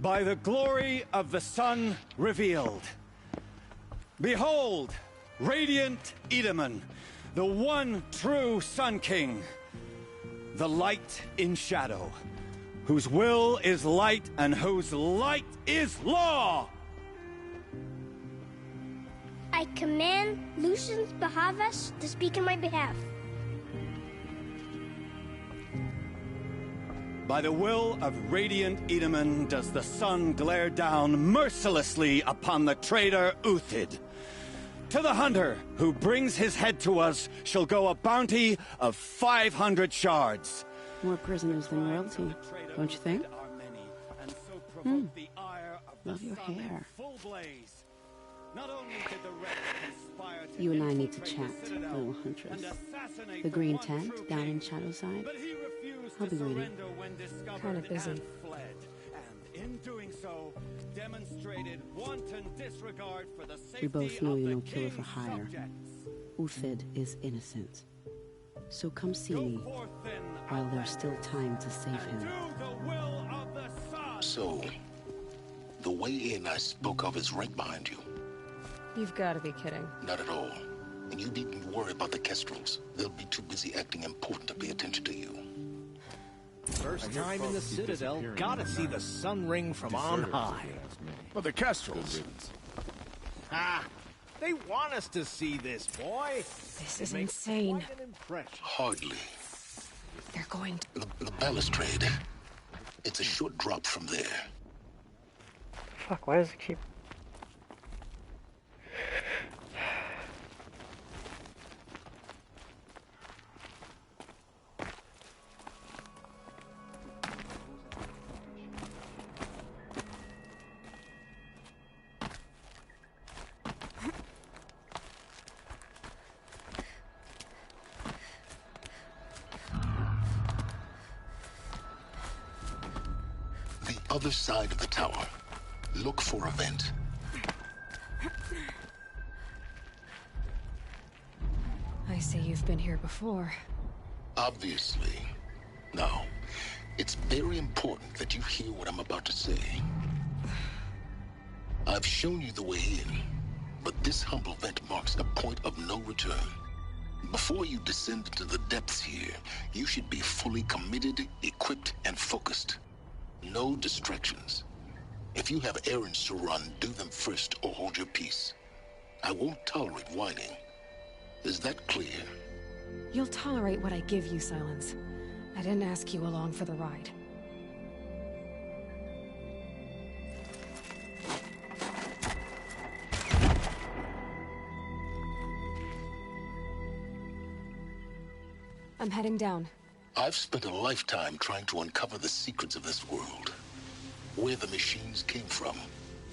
By the glory of the sun revealed. Behold, radiant Edaman, the one true Sun King. The light in shadow, whose will is light and whose light is law! I command Lucius Bahavas to speak in my behalf. By the will of radiant Edaman does the sun glare down mercilessly upon the traitor Uthid. To the hunter who brings his head to us shall go a bounty of 500 shards. More prisoners than royalty, don't you think? Love your hair. You and I need to chat, little huntress. The green tent down in Shadowside. I'll be waiting. Kind of busy. In doing so, demonstrated wanton disregard for the safety We both know of you're the no killer for king's hire. subjects. Uthid is innocent. So come see me while there's still time to save him. So, the way in I spoke of is right behind you. You've got to be kidding. Not at all. And you needn't worry about the Kestrels. They'll be too busy acting important to pay attention to you. First time in the Citadel, gotta see the sun ring from on high. Well, the Kestrels. Ah, they want us to see this, boy. This is insane. Quite an impression. Hardly. They're going to... The balustrade. It's a short drop from there. Fuck, why does it keep... Other side of the tower. Look for a vent. I see you've been here before. Obviously. Now, it's very important that you hear what I'm about to say. I've shown you the way in, but this humble vent marks a point of no return. Before you descend into the depths here, you should be fully committed, equipped, and focused. No distractions. If you have errands to run, do them first or hold your peace. I won't tolerate whining. Is that clear? You'll tolerate what I give you, Silence. I didn't ask you along for the ride. I'm heading down. I've spent a lifetime trying to uncover the secrets of this world. Where the machines came from.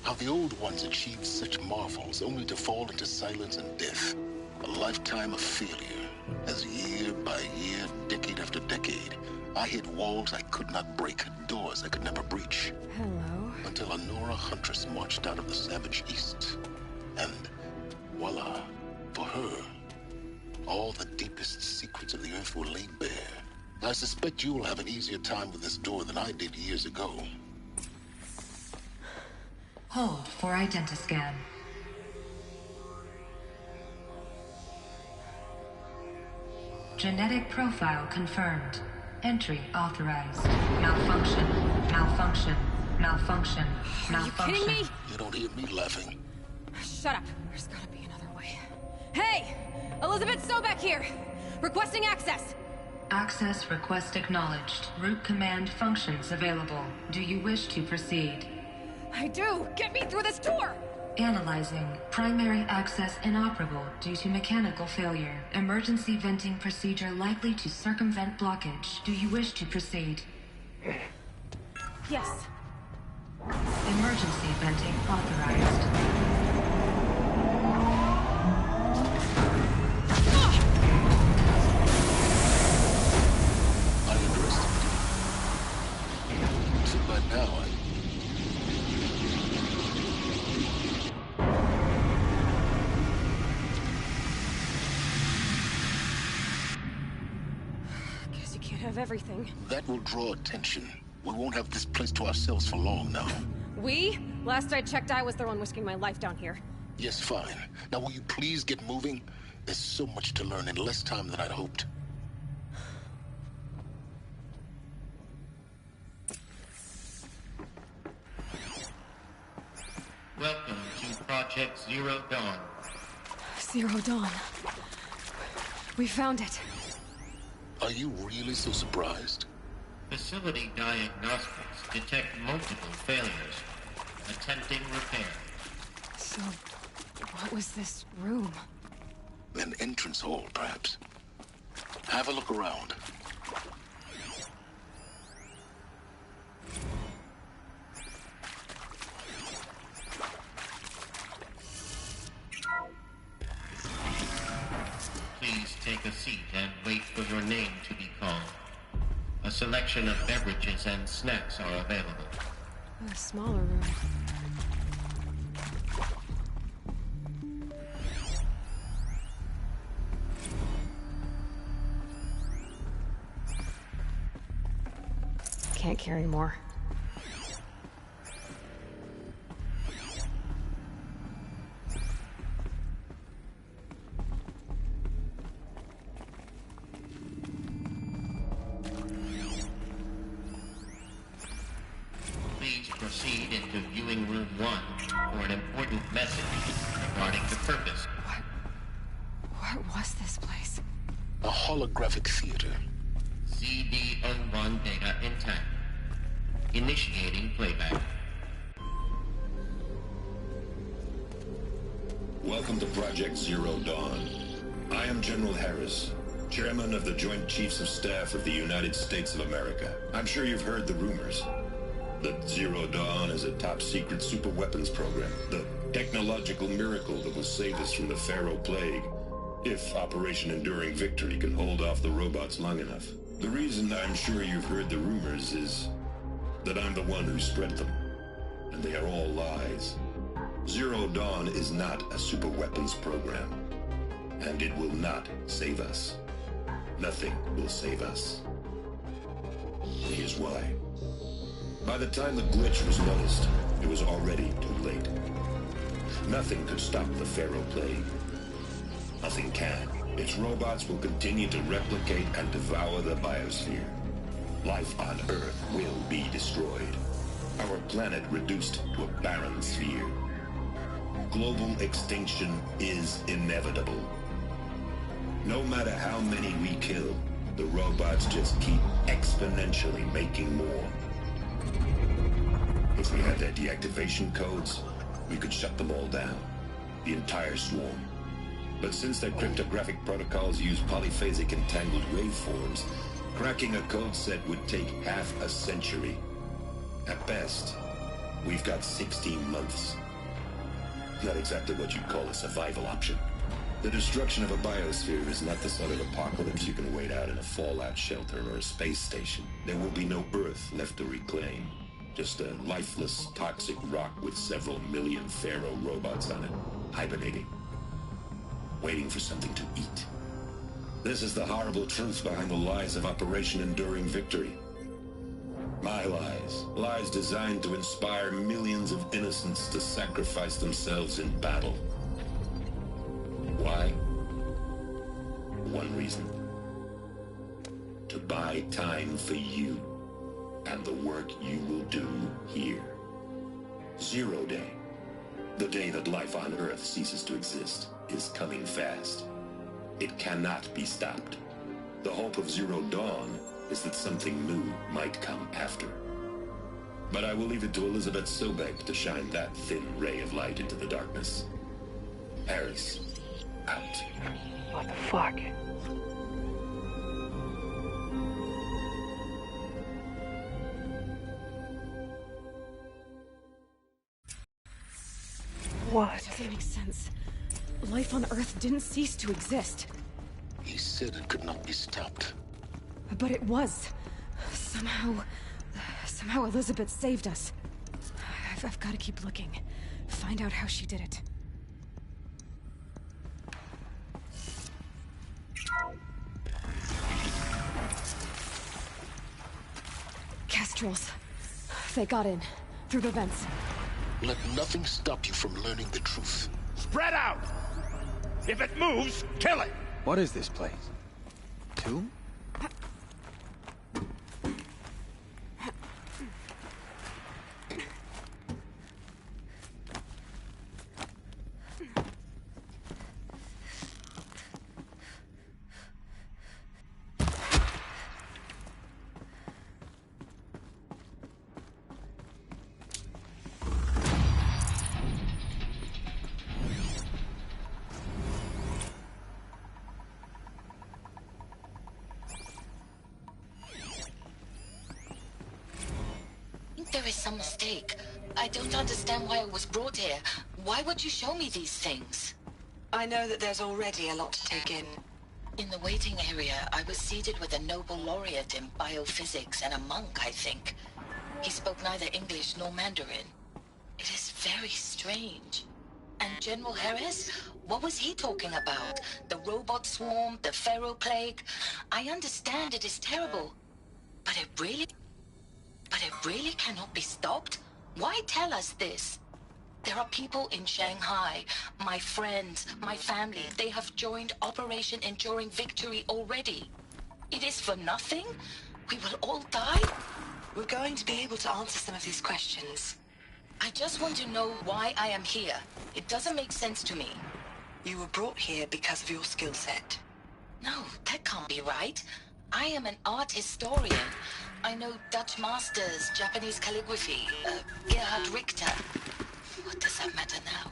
How the old ones achieved such marvels only to fall into silence and death. A lifetime of failure. As year by year, decade after decade, I hit walls I could not break, doors I could never breach. Hello. Until a Nora huntress marched out of the savage east. And voila, for her, all the deepest secrets of the earth were laid bare. I suspect you will have an easier time with this door than I did years ago. Hold for identiscan. Genetic profile confirmed. Entry authorized. Malfunction. Malfunction. Malfunction. Malfunction. Are you kidding me? You don't hear me laughing. Shut up. There's gotta be another way. Hey! Elizabeth Sobek here! Requesting access! Access request acknowledged. Root command functions available. Do you wish to proceed? I do! Get me through this door! Analyzing. Primary access inoperable due to mechanical failure. Emergency venting procedure likely to circumvent blockage. Do you wish to proceed? Yes. Emergency venting authorized. By now, Guess you can't have everything. that will draw attention. We won't have this place to ourselves for long now. We? Last I checked, I was the one risking my life down here. Yes, fine. Now will you please get moving? There's so much to learn in less time than I'd hoped. Welcome to Project Zero Dawn. Zero Dawn. We found it. Are you really so surprised? Facility diagnostics detect multiple failures. Attempting repair. So, what was this room? An entrance hall, perhaps. Have a look around. Please take a seat and wait for your name to be called. A selection of beverages and snacks are available. A smaller room. Can't carry more. Please proceed into viewing room 1 for an important message regarding the purpose. What was this place? A holographic theater. CD01 data intact. Initiating playback. Welcome to Project Zero Dawn. I am General Harris, Chairman of the Joint Chiefs of Staff of the United States of America. I'm sure you've heard the rumors that Zero Dawn is a top-secret super-weapons program, the technological miracle that will save us from the Pharaoh Plague, if Operation Enduring Victory can hold off the robots long enough. The reason I'm sure you've heard the rumors is that I'm the one who spread them, and they are all lies. Zero Dawn is not a super-weapons program, and it will not save us. Nothing will save us. Here's why. By the time the glitch was noticed, it was already too late. Nothing could stop the Pharaoh Plague. Nothing can. Its robots will continue to replicate and devour the biosphere. Life on Earth will be destroyed. Our planet reduced to a barren sphere. Global extinction is inevitable. No matter how many we kill, the robots just keep exponentially making more. If we had their deactivation codes, we could shut them all down. The entire swarm. But since their cryptographic protocols use polyphasic entangled waveforms, cracking a code set would take half a century. At best, we've got 16 months. Not exactly what you'd call a survival option. The destruction of a biosphere is not the sort of apocalypse you can wait out in a fallout shelter or a space station. There will be no Earth left to reclaim. Just a lifeless, toxic rock with several million Pharaoh robots on it, hibernating. Waiting for something to eat. This is the horrible truth behind the lies of Operation Enduring Victory. My lies. Lies designed to inspire millions of innocents to sacrifice themselves in battle. Why? One reason. To buy time for you and the work you will do here. Zero Day. The day that life on Earth ceases to exist is coming fast. It cannot be stopped. The hope of Zero Dawn is that something new might come after. But I will leave it to Elizabeth Sobek to shine that thin ray of light into the darkness. Harris, out. What the fuck? What? It doesn't make sense. Life on Earth didn't cease to exist. He said it could not be stopped. But it was. Somehow Elizabeth saved us. I've got to keep looking. Find out how she did it. Kestrels. They got in. Through the vents. Let nothing stop you from learning the truth. Spread out! If it moves, kill it! What is this place? Tomb? There is some mistake. I don't understand why I was brought here. Why would you show me these things? I know that there's already a lot to take in. In the waiting area, I was seated with a Nobel laureate in biophysics and a monk, I think. He spoke neither English nor Mandarin. It is very strange. And General Harris? What was he talking about? The robot swarm, the pharaoh plague? I understand it is terrible. But it really cannot be stopped? Why tell us this? There are people in Shanghai, my friends, my family. They have joined Operation Enduring Victory already. It is for nothing? We will all die? We're going to be able to answer some of these questions. I just want to know why I am here. It doesn't make sense to me. You were brought here because of your skill set. No, that can't be right. I am an art historian. I know Dutch masters, Japanese calligraphy, Gerhard Richter. What does that matter now?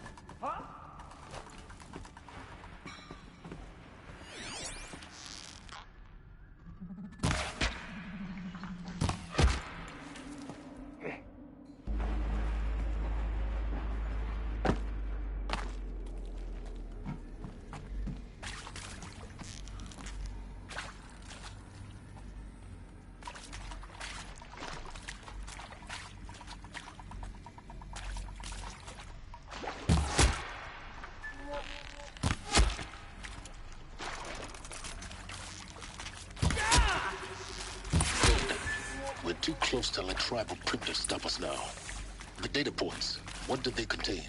We're too close to let tribal printers stop us now. The data ports, what did they contain?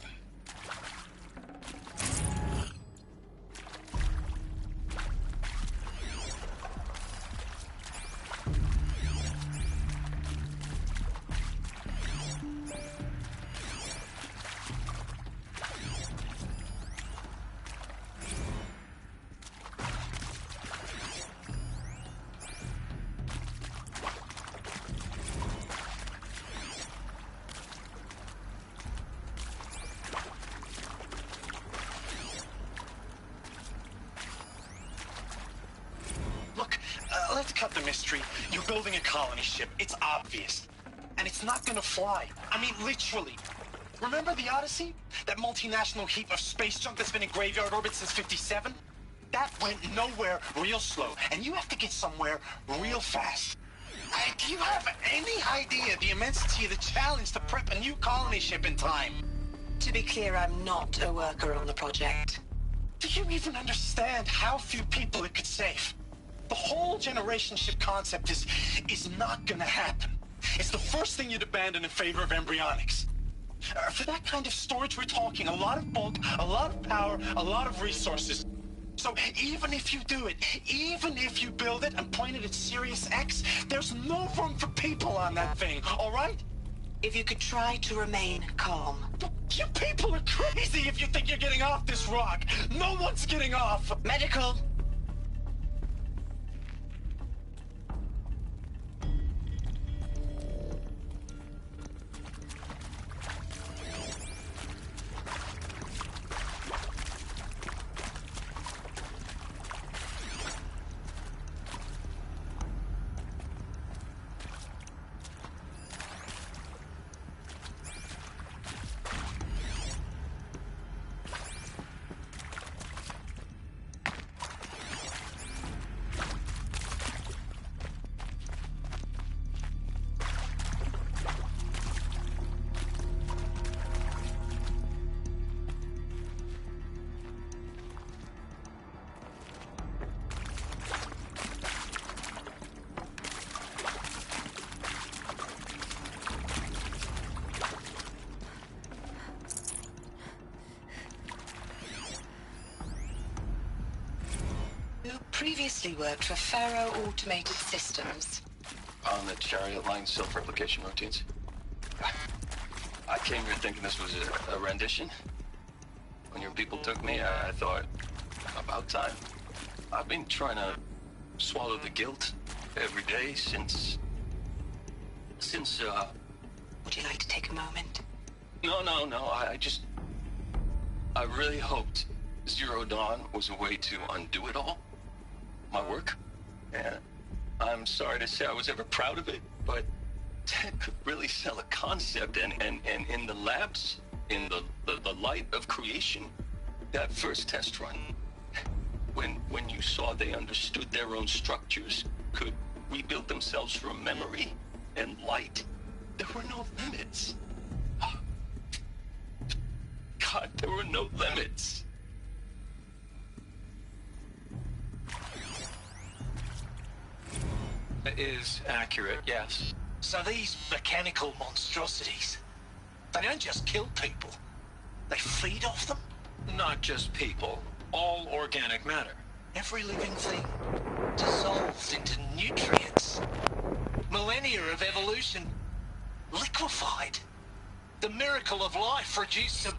Let's cut the mystery. You're building a colony ship. It's obvious. And it's not gonna fly. I mean, literally. Remember the Odyssey? That multinational heap of space junk that's been in graveyard orbit since '57? That went nowhere real slow. And you have to get somewhere real fast. Do you have any idea the immensity of the challenge to prep a new colony ship in time? To be clear, I'm not a worker on the project. Do you even understand how few people it could save? The whole generation ship concept is not gonna happen. It's the first thing you'd abandon in favor of embryonics. For that kind of storage, we're talking a lot of bulk, a lot of power, a lot of resources. So even if you do it, even if you build it and point it at Sirius X, there's no room for people on that thing, all right? If you could try to remain calm. You people are crazy if you think you're getting off this rock. No one's getting off. Medical. previously worked for Faro Automated Systems. On the Chariot Line self-replication routines? I came here thinking this was a rendition. When your people took me, I thought, about time. I've been trying to swallow the guilt every day since... Would you like to take a moment? No, I really hoped Zero Dawn was a way to undo it all. My work. And I'm sorry to say I was ever proud of it, but Ted could really sell a concept, and in the labs, in the light of creation, that first test run, when you saw they understood their own structures, could rebuild themselves from memory and light, there were no limits. God, there were no limits. It is accurate, yes. So these mechanical monstrosities, they don't just kill people, they feed off them? Not just people, all organic matter. Every living thing dissolved into nutrients. Millennia of evolution liquefied. The miracle of life reduced to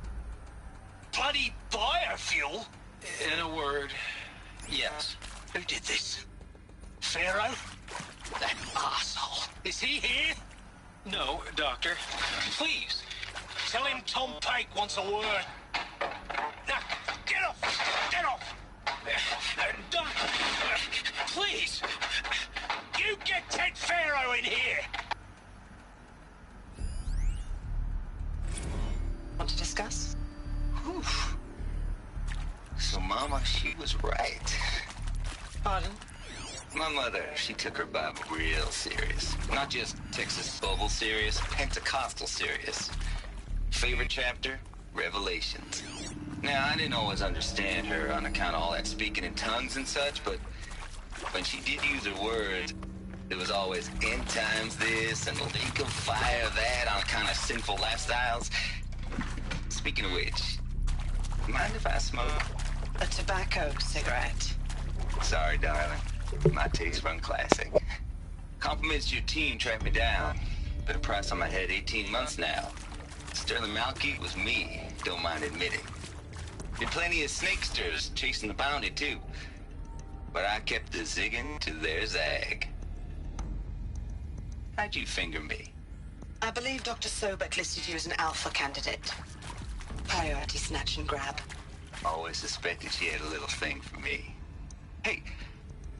bloody biofuel. In a word, yes. Who did this? Pharaoh? That arsehole. Is he here? No, Doctor. Please, tell him Tom Pake wants a word. Now, get off! Get off! Doctor, please! You get Ted Pharaoh in here! Want to discuss? Whew. So, Mama, she was right. Pardon? My mother, she took her Bible real serious. Not just Texas Bible serious, Pentecostal serious. Favorite chapter? Revelations. Now, I didn't always understand her on account of all that speaking in tongues and such, but when she did use her words, there was always end times this and lake of fire that on account of sinful lifestyles. Speaking of which, mind if I smoke? A tobacco cigarette. Sorry, darling. My taste run classic. Compliments to your team tracked me down. Been a price on my head 18 months now. Sterling Malky was me, don't mind admitting. Been plenty of snakesters chasing the bounty too. But I kept the zigging to their zag. How'd you finger me? I believe Dr. Sobek listed you as an alpha candidate. Priority snatch and grab. Always suspected she had a little thing for me. Hey,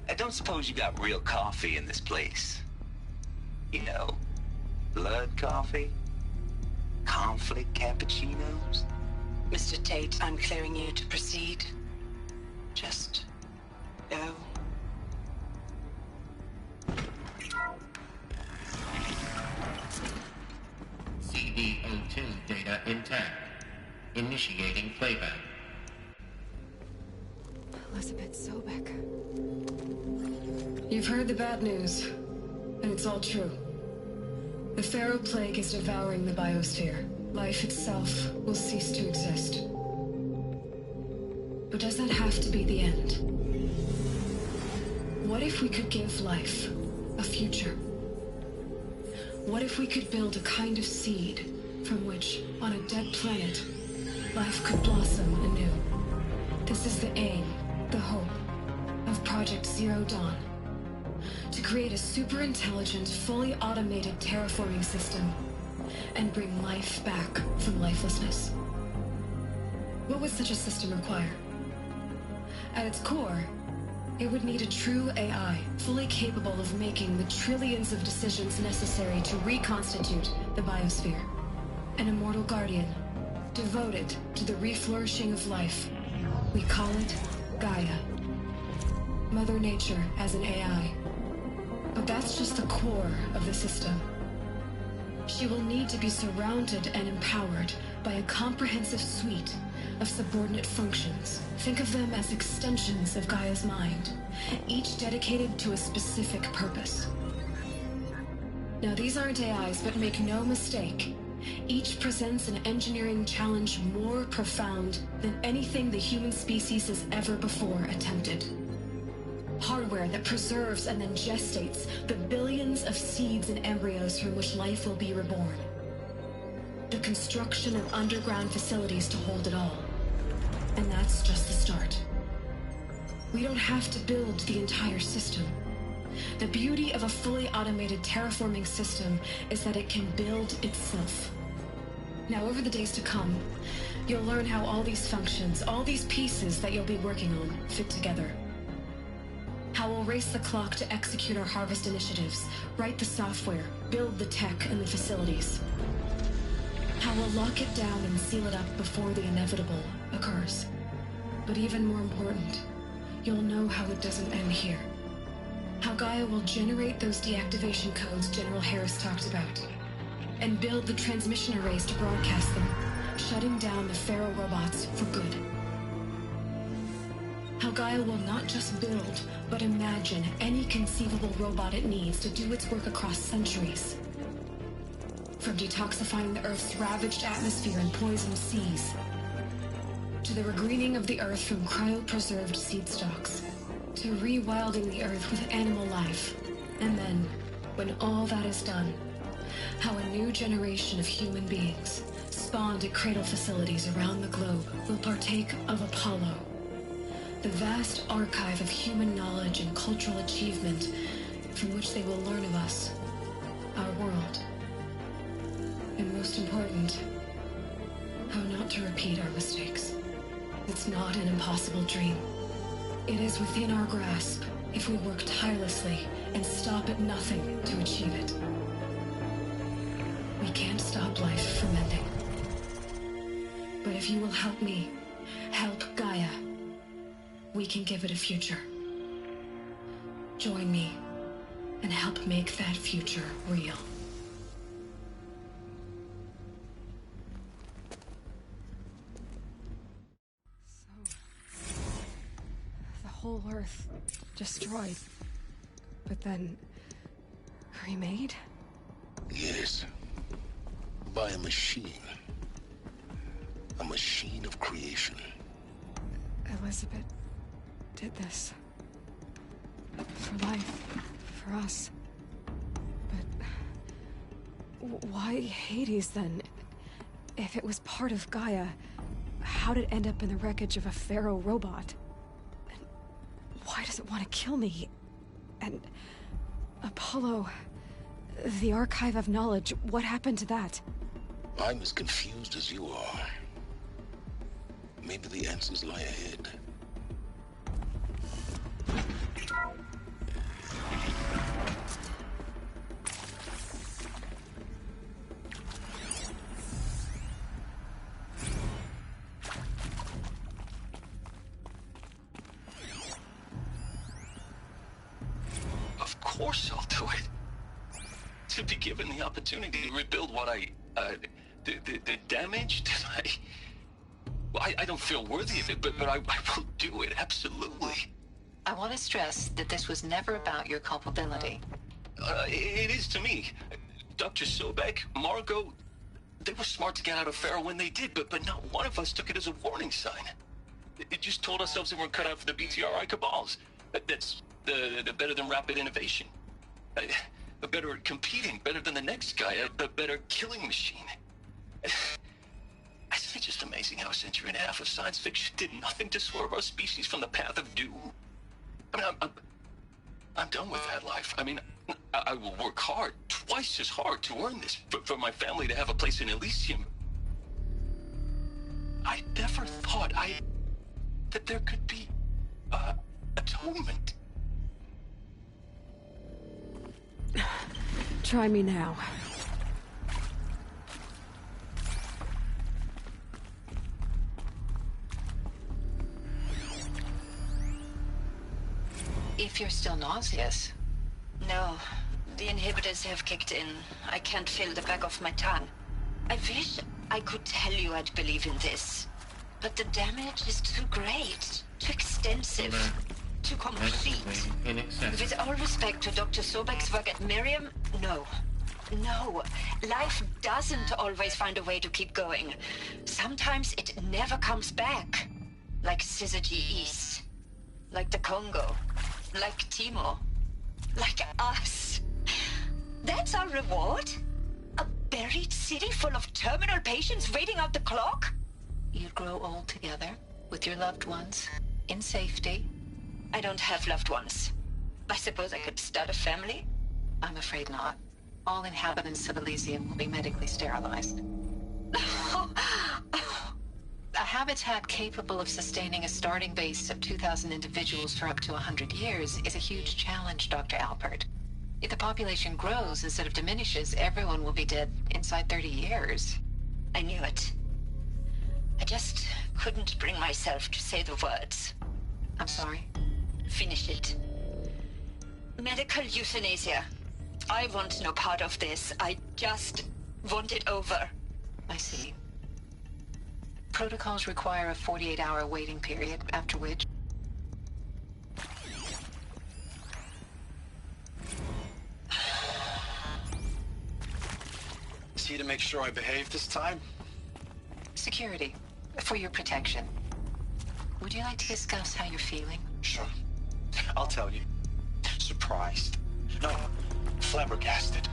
I don't suppose you got real coffee in this place? You know, blood coffee? Conflict cappuccinos? Mr. Tate, I'm clearing you to proceed. Just go. CD02 data intact. Initiating playback. Elizabeth Sobek. You've heard the bad news, and it's all true. The Pharaoh Plague is devouring the biosphere. Life itself will cease to exist. But does that have to be the end? What if we could give life a future? What if we could build a kind of seed from which, on a dead planet, life could blossom anew? This is the aim, the hope, of Project Zero Dawn. To create a super-intelligent, fully automated terraforming system and bring life back from lifelessness. What would such a system require? At its core, it would need a true AI, fully capable of making the trillions of decisions necessary to reconstitute the biosphere. An immortal guardian, devoted to the reflourishing of life. We call it Gaia. Mother Nature as an AI. But that's just the core of the system. She will need to be surrounded and empowered by a comprehensive suite of subordinate functions. Think of them as extensions of Gaia's mind, each dedicated to a specific purpose. Now, these aren't AIs, but make no mistake, each presents an engineering challenge more profound than anything the human species has ever before attempted. software that preserves and then gestates the billions of seeds and embryos from which life will be reborn. The construction of underground facilities to hold it all. And that's just the start. We don't have to build the entire system. The beauty of a fully automated terraforming system is that it can build itself. Now, over the days to come, you'll learn how all these functions, all these pieces that you'll be working on, fit together. How we'll race the clock to execute our harvest initiatives, write the software, build the tech and the facilities. How we'll lock it down and seal it up before the inevitable occurs. But even more important, you'll know how it doesn't end here. How Gaia will generate those deactivation codes General Harris talked about, and build the transmission arrays to broadcast them, shutting down the Pharaoh robots for good. How Gaia will not just build, but imagine any conceivable robot it needs to do its work across centuries. From detoxifying the Earth's ravaged atmosphere and poisoned seas, to the regreening of the Earth from cryopreserved seed stalks, to rewilding the Earth with animal life. And then, when all that is done, how a new generation of human beings, spawned at cradle facilities around the globe, will partake of Apollo, the vast archive of human knowledge and cultural achievement from which they will learn of us, our world. And most important, how not to repeat our mistakes. It's not an impossible dream. It is within our grasp if we work tirelessly and stop at nothing to achieve it. We can't stop life from ending. But if you will help me, help Gaia, we can give it a future. Join me and help make that future real. The whole Earth destroyed, but then remade? Yes. By a machine. A machine of creation. Elizabeth did this. For life. For us. But why Hades then? If it was part of Gaia, how'd it end up in the wreckage of a Pharaoh robot? And why does it want to kill me? And Apollo, the archive of knowledge, what happened to that? I'm as confused as you are. Maybe the answers lie ahead. Of course I'll do it. To be given the opportunity to rebuild what the damage that I don't feel worthy of it, but I will do it, absolutely. I want to stress that this was never about your culpability. It is to me. Dr. Sobek, Margot, they were smart to get out of Pharaoh when they did, but not one of us took it as a warning sign. It just told ourselves they weren't cut out for the BTRI cabals. That's the better than rapid innovation. Better at competing, better than the next guy, a better killing machine. Isn't it just amazing how a century and a half of science fiction did nothing to swerve our species from the path of doom? I mean, I'm done with that life. I mean, I will work hard, twice as hard to earn this, for my family to have a place in Elysium. I never thought that there could be, atonement. Try me now. If you're still nauseous. No, the inhibitors have kicked in. I can't feel the back of my tongue. I wish I could tell you I'd believe in this. But the damage is too great, too extensive, too complete. With all respect to Dr. Sobek's work at Miriam, no. No, life doesn't always find a way to keep going. Sometimes it never comes back. Like Syzygy East. Like the Congo. Like Timo. Like us. That's our reward? A buried city full of terminal patients waiting out the clock? You'd grow old together, with your loved ones, in safety. I don't have loved ones. I suppose I could start a family? I'm afraid not. All inhabitants of Elysium will be medically sterilized. A habitat capable of sustaining a starting base of 2,000 individuals for up to 100 years is a huge challenge, Dr. Alpert. If the population grows instead of diminishes, everyone will be dead inside 30 years. I knew it. I just couldn't bring myself to say the words. I'm sorry? Finish it. Medical euthanasia. I want no part of this. I just want it over. I see. Protocols require a 48-hour waiting period, after which... See to make sure I behave this time? Security. For your protection. Would you like to discuss how you're feeling? Sure. I'll tell you. Surprised. No, flabbergasted.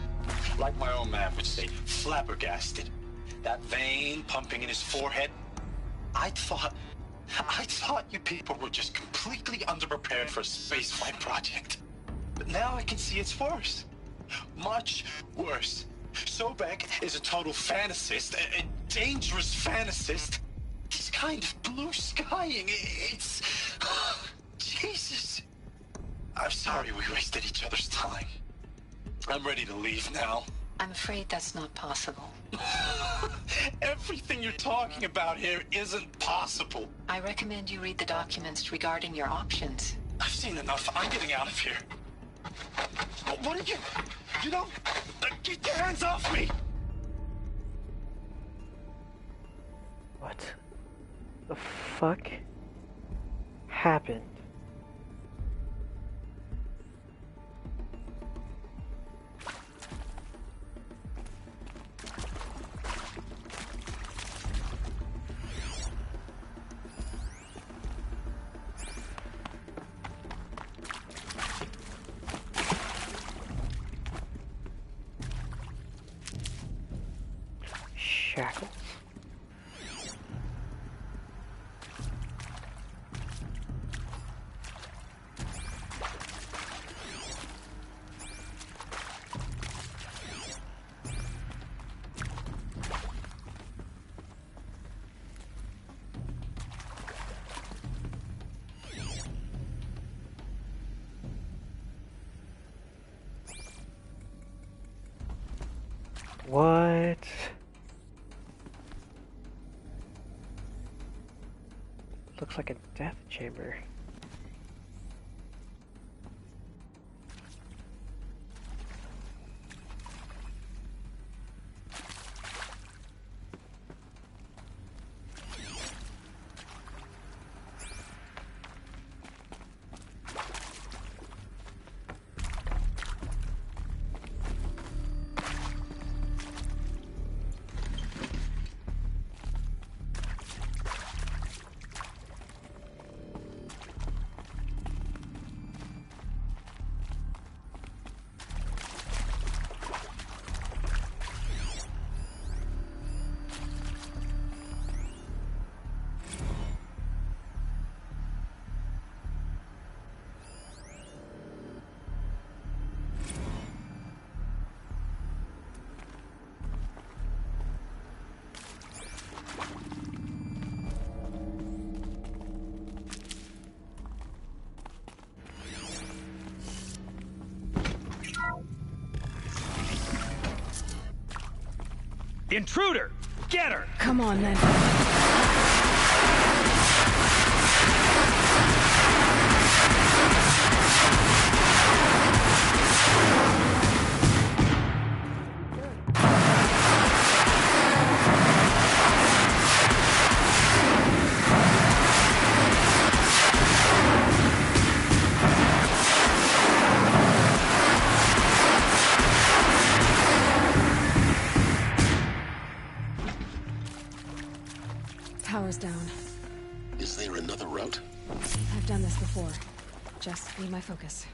Like my own man would say, flabbergasted. That vein pumping in his forehead. I thought you people were just completely underprepared for a spaceflight project. But now I can see it's worse. Much worse. Sobek is a total fantasist, a dangerous fantasist. He's kind of blue skying. It's... Jesus. I'm sorry we wasted each other's time. I'm ready to leave now. I'm afraid that's not possible. Everything you're talking about here isn't possible. I recommend you read the documents regarding your options. I've seen enough. I'm getting out of here. What are you... You don't... Get your hands off me! What the fuck happened? Shackles. What? Looks like a death chamber. Intruder! Get her! Come on, then. Is there another route? I've done this before. Just need my focus.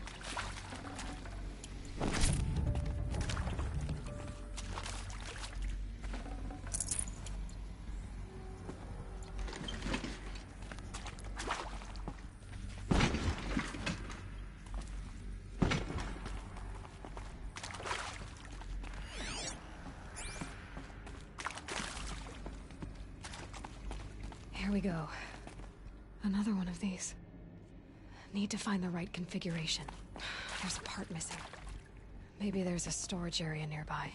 Here we go. Another one of these. Need to find the right configuration. There's a part missing. Maybe there's a storage area nearby.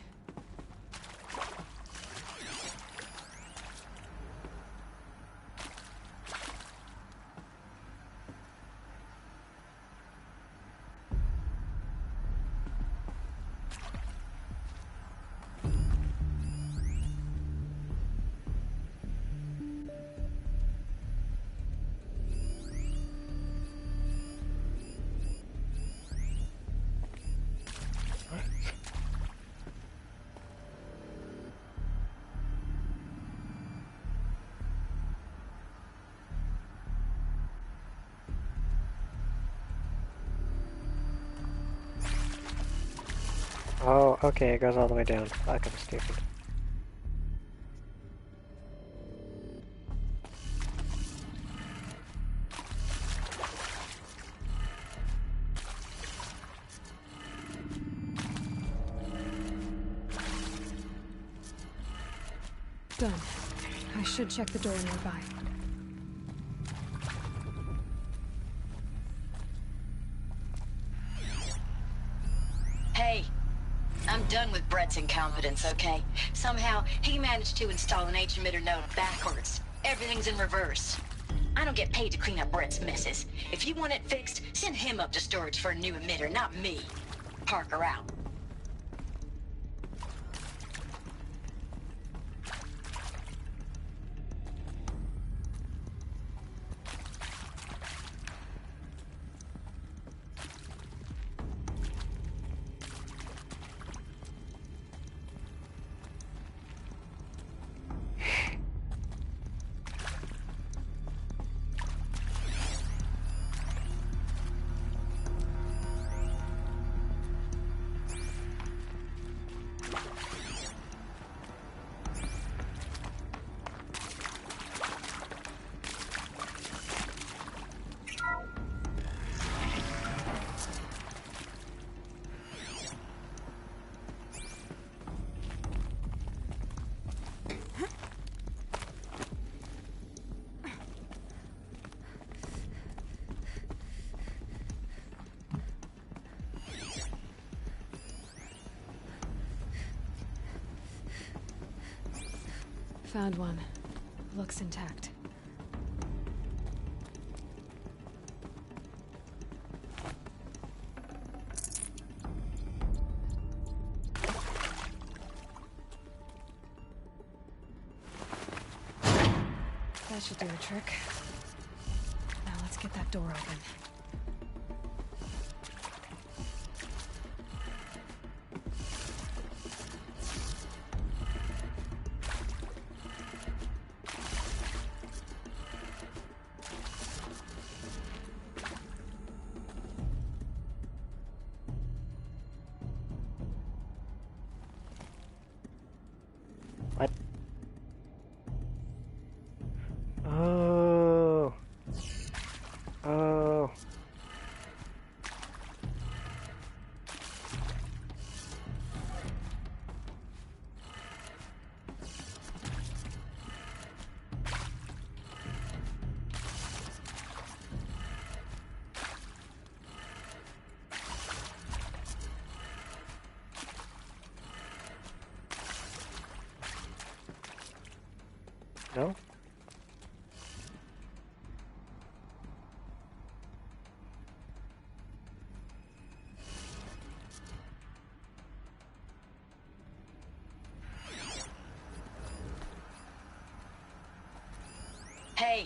Oh, okay, it goes all the way down. Fuck, I'm stupid. Done. I should check the door nearby. Hey, I'm done with Brett's incompetence, okay? Somehow, he managed to install an H-emitter node backwards. Everything's in reverse. I don't get paid to clean up Brett's messes. If you want it fixed, send him up to storage for a new emitter, not me. Parker out. Found one. Looks intact. That should do the trick. Now let's get that door open. What? Oh. Oh. No? Hey,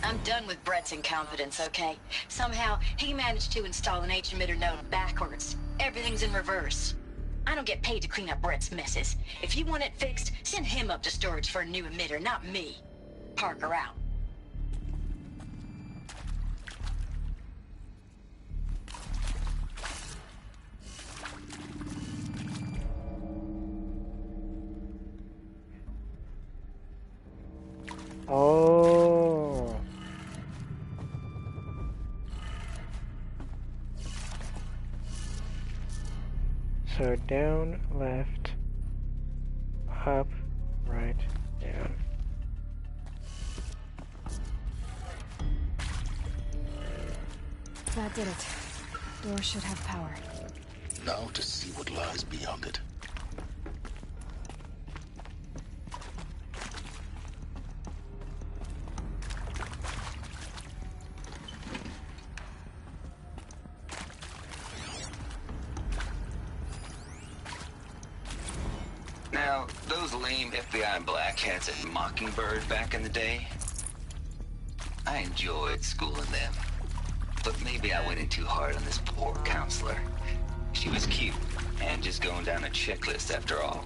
I'm done with Brett's incompetence, okay? Somehow, he managed to install an H-emitter node backwards. Everything's in reverse. I don't get paid to clean up Brett's messes. If you want it fixed, send him up to storage for a new emitter, not me. Parker out. So down, left, up, right, down. That did it. Door should have power. Now to see what lies beyond it. Now, those lame FBI black hats at Mockingbird back in the day, I enjoyed schooling them. But maybe I went in too hard on this poor counselor. She was cute, and just going down a checklist after all.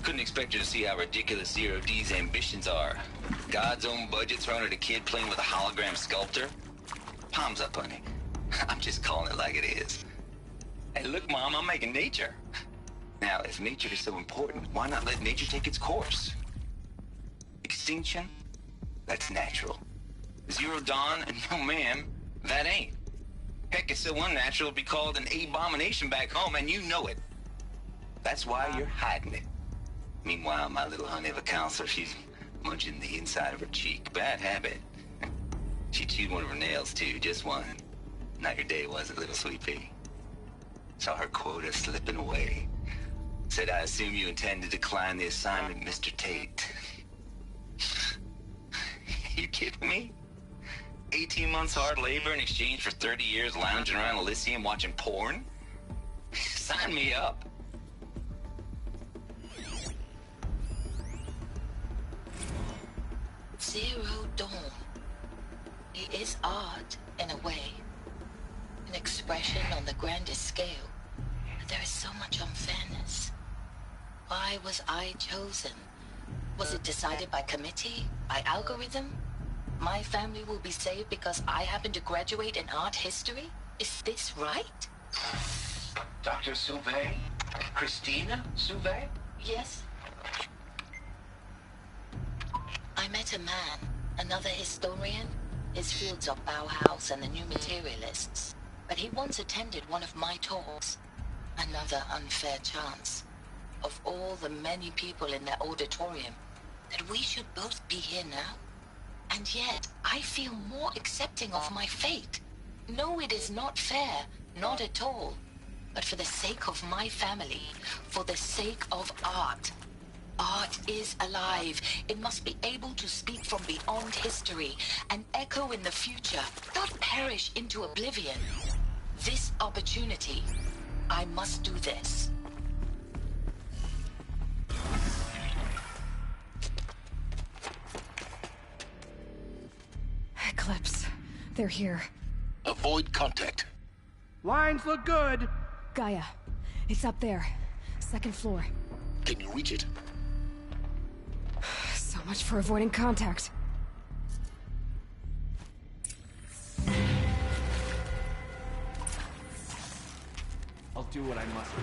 Couldn't expect her to see how ridiculous Zero D's ambitions are. God's own budget thrown at a kid playing with a hologram sculptor? Palms up, honey. I'm just calling it like it is. Hey, look, Mom, I'm making nature. Now, if nature is so important, why not let nature take its course? Extinction? That's natural. Zero Dawn? No, ma'am, that ain't. Heck, it's so unnatural it'd be called an abomination back home, and you know it. That's why you're hiding it. Meanwhile, my little honey of a counselor, she's munching the inside of her cheek. Bad habit. She chewed one of her nails, too, just one. Not your day, was it, little sweet pea? Saw her quota slipping away. Said, I assume you intend to decline the assignment, Mr. Tate. You kidding me? 18 months hard labor in exchange for 30 years lounging around Elysium watching porn? Sign me up. Zero Dawn. It is art, in a way. An expression on the grandest scale. But there is so much unfairness. Why was I chosen? Was it decided by committee? By algorithm? My family will be saved because I happen to graduate in art history? Is this right? Dr. Sauvé? Christina Sauvé? Yes. I met a man, another historian. His fields are Bauhaus and the New Materialists. But he once attended one of my talks. Another unfair chance. Of all the many people in that auditorium, that we should both be here now. And yet, I feel more accepting of my fate. No, it is not fair, not at all. But for the sake of my family, for the sake of art. Art is alive. It must be able to speak from beyond history and echo in the future, not perish into oblivion. This opportunity, I must do this. Eclipse. They're here. Avoid contact. Lines look good. Gaia. It's up there. Second floor. Can you reach it? So much for avoiding contact. I'll do what I must do.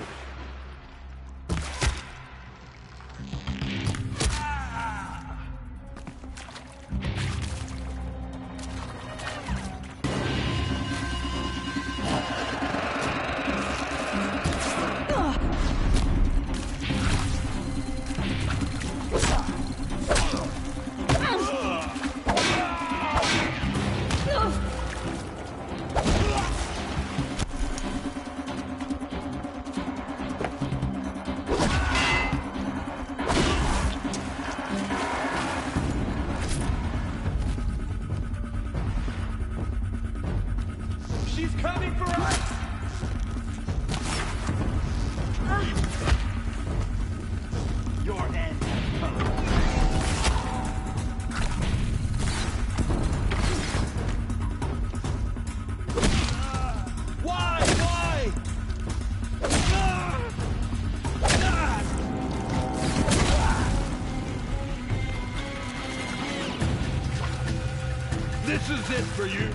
This is it for you.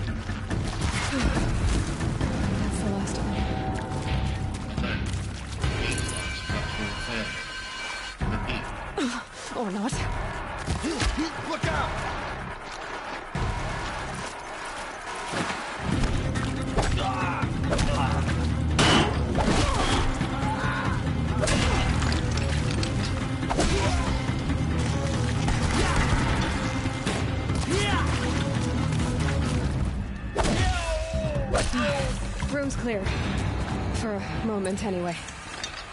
That's the last of them. Or not. Look out! cleared. For a moment, anyway.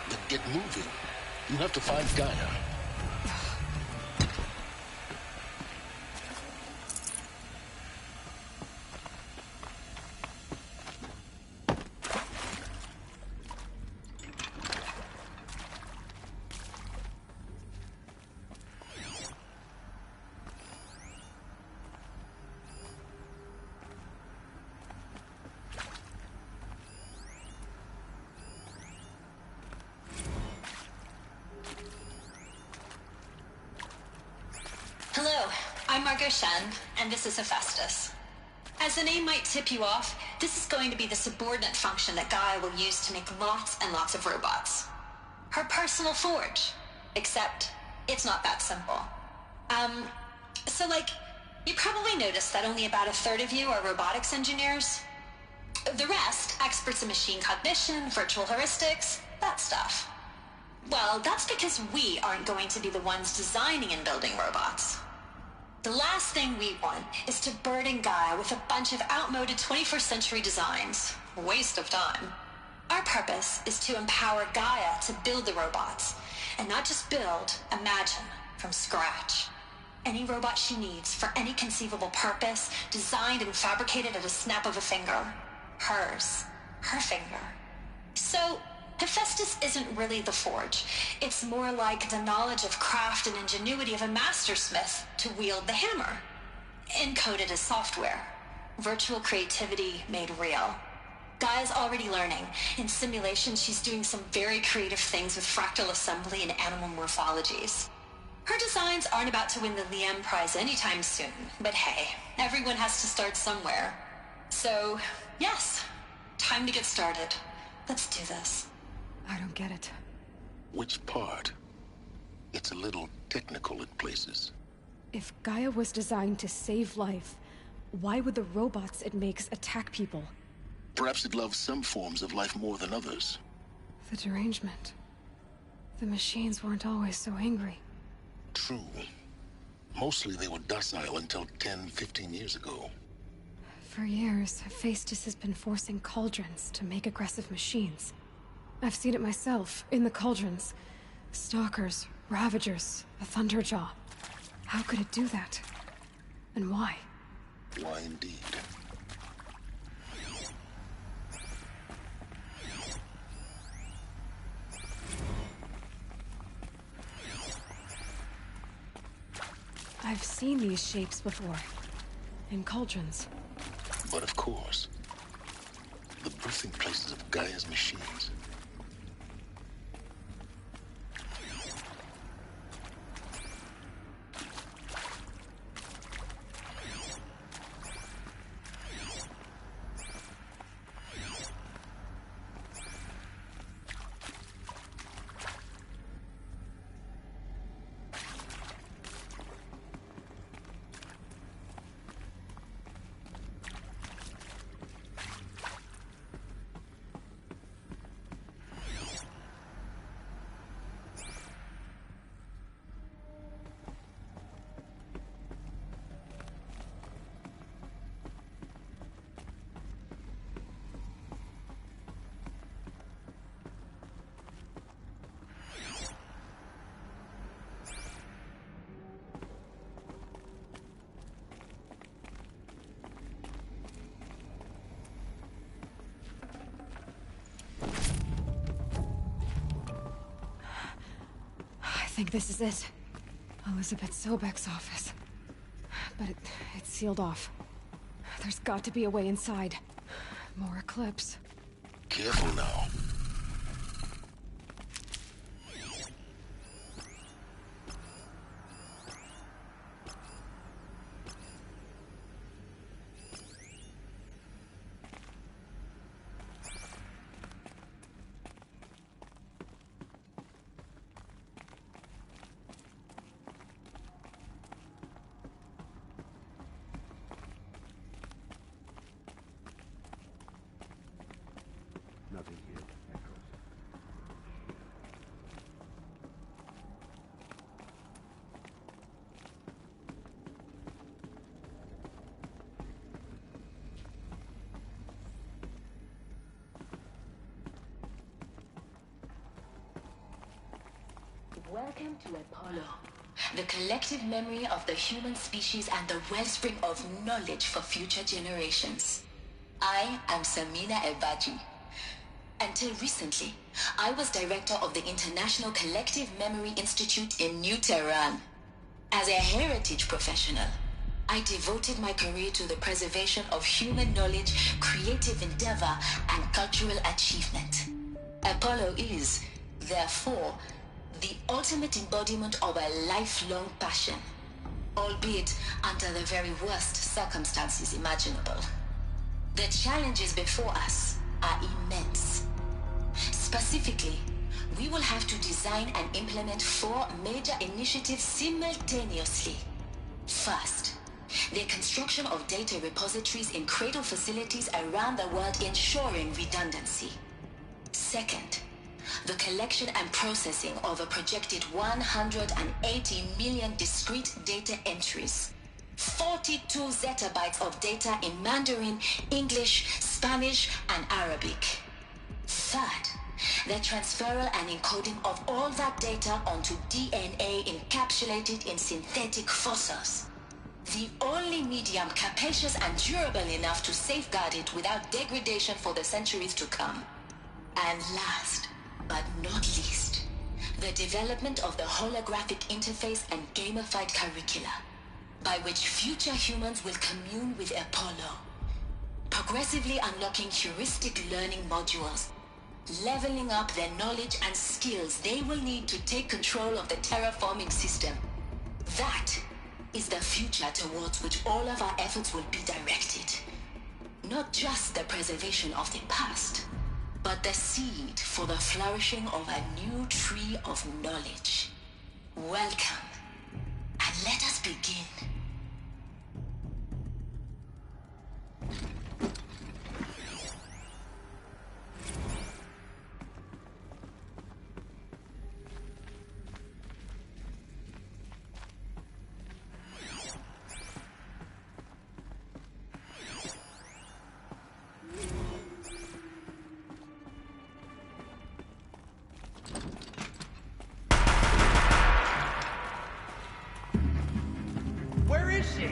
Then get moving. You have to find Gaia. Hello, I'm Margot Shen, and this is Hephaestus. As the name might tip you off, this is going to be the subordinate function that Gaia will use to make lots and lots of robots. Her personal forge. Except, it's not that simple. You probably noticed that only about a third of you are robotics engineers. The rest, experts in machine cognition, virtual heuristics, that stuff. Well, that's because we aren't going to be the ones designing and building robots. The last thing we want is to burden Gaia with a bunch of outmoded 21st century designs. Waste of time. Our purpose is to empower Gaia to build the robots, and not just build, imagine, from scratch. Any robot she needs for any conceivable purpose, designed and fabricated at a snap of a finger. Hers. Her finger. So, Hephaestus isn't really the forge. It's more like the knowledge of craft and ingenuity of a mastersmith to wield the hammer. Encoded as software. Virtual creativity made real. Gaia's already learning. In simulation, she's doing some very creative things with fractal assembly and animal morphologies. Her designs aren't about to win the Liam Prize anytime soon, but hey, everyone has to start somewhere. So, yes, time to get started. Let's do this. I don't get it. Which part? It's a little technical in places. If Gaia was designed to save life, why would the robots it makes attack people? Perhaps it loves some forms of life more than others. The derangement. The machines weren't always so angry. True. Mostly they were docile until 10, 15 years ago. For years, Hephaestus has been forcing cauldrons to make aggressive machines. I've seen it myself, in the cauldrons. Stalkers, Ravagers, a Thunderjaw. How could it do that? And why? Why indeed? I've seen these shapes before. In cauldrons. But of course, the birthing places of Gaia's machines. I think this is it. Elizabeth Sobek's office. But it's sealed off. There's got to be a way inside. More Eclipse. Careful now. Nothing here. Welcome to Apollo, the collective memory of the human species and the wellspring of knowledge for future generations. I am Samina Ebaji. Until recently, I was director of the International Collective Memory Institute in New Tehran. As a heritage professional, I devoted my career to the preservation of human knowledge, creative endeavor, and cultural achievement. Apollo is, therefore, the ultimate embodiment of a lifelong passion, albeit under the very worst circumstances imaginable. The challenges before us are immense. Specifically, we will have to design and implement 4 major initiatives simultaneously. First, the construction of data repositories in cradle facilities around the world, ensuring redundancy. Second, the collection and processing of a projected 180 million discrete data entries. 42 zettabytes of data in Mandarin, English, Spanish, and Arabic. Third, the transferal and encoding of all that data onto DNA encapsulated in synthetic fossils. The only medium capacious and durable enough to safeguard it without degradation for the centuries to come. And last, but not least, the development of the holographic interface and gamified curricula, by which future humans will commune with Apollo, progressively unlocking heuristic learning modules, leveling up their knowledge and skills they will need to take control of the terraforming system. That is the future towards which all of our efforts will be directed. Not just the preservation of the past, but the seed for the flourishing of a new tree of knowledge. Welcome, and let us begin. Where is she?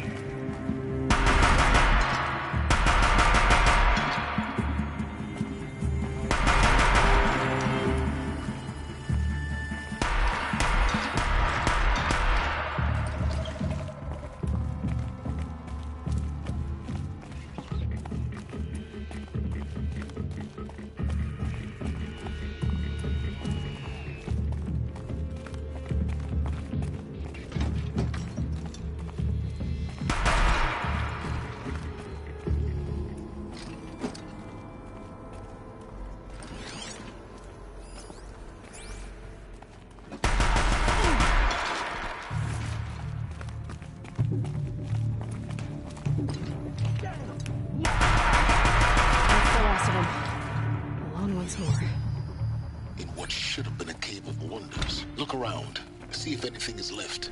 In what should have been a cave of wonders. Look around. See if anything is left.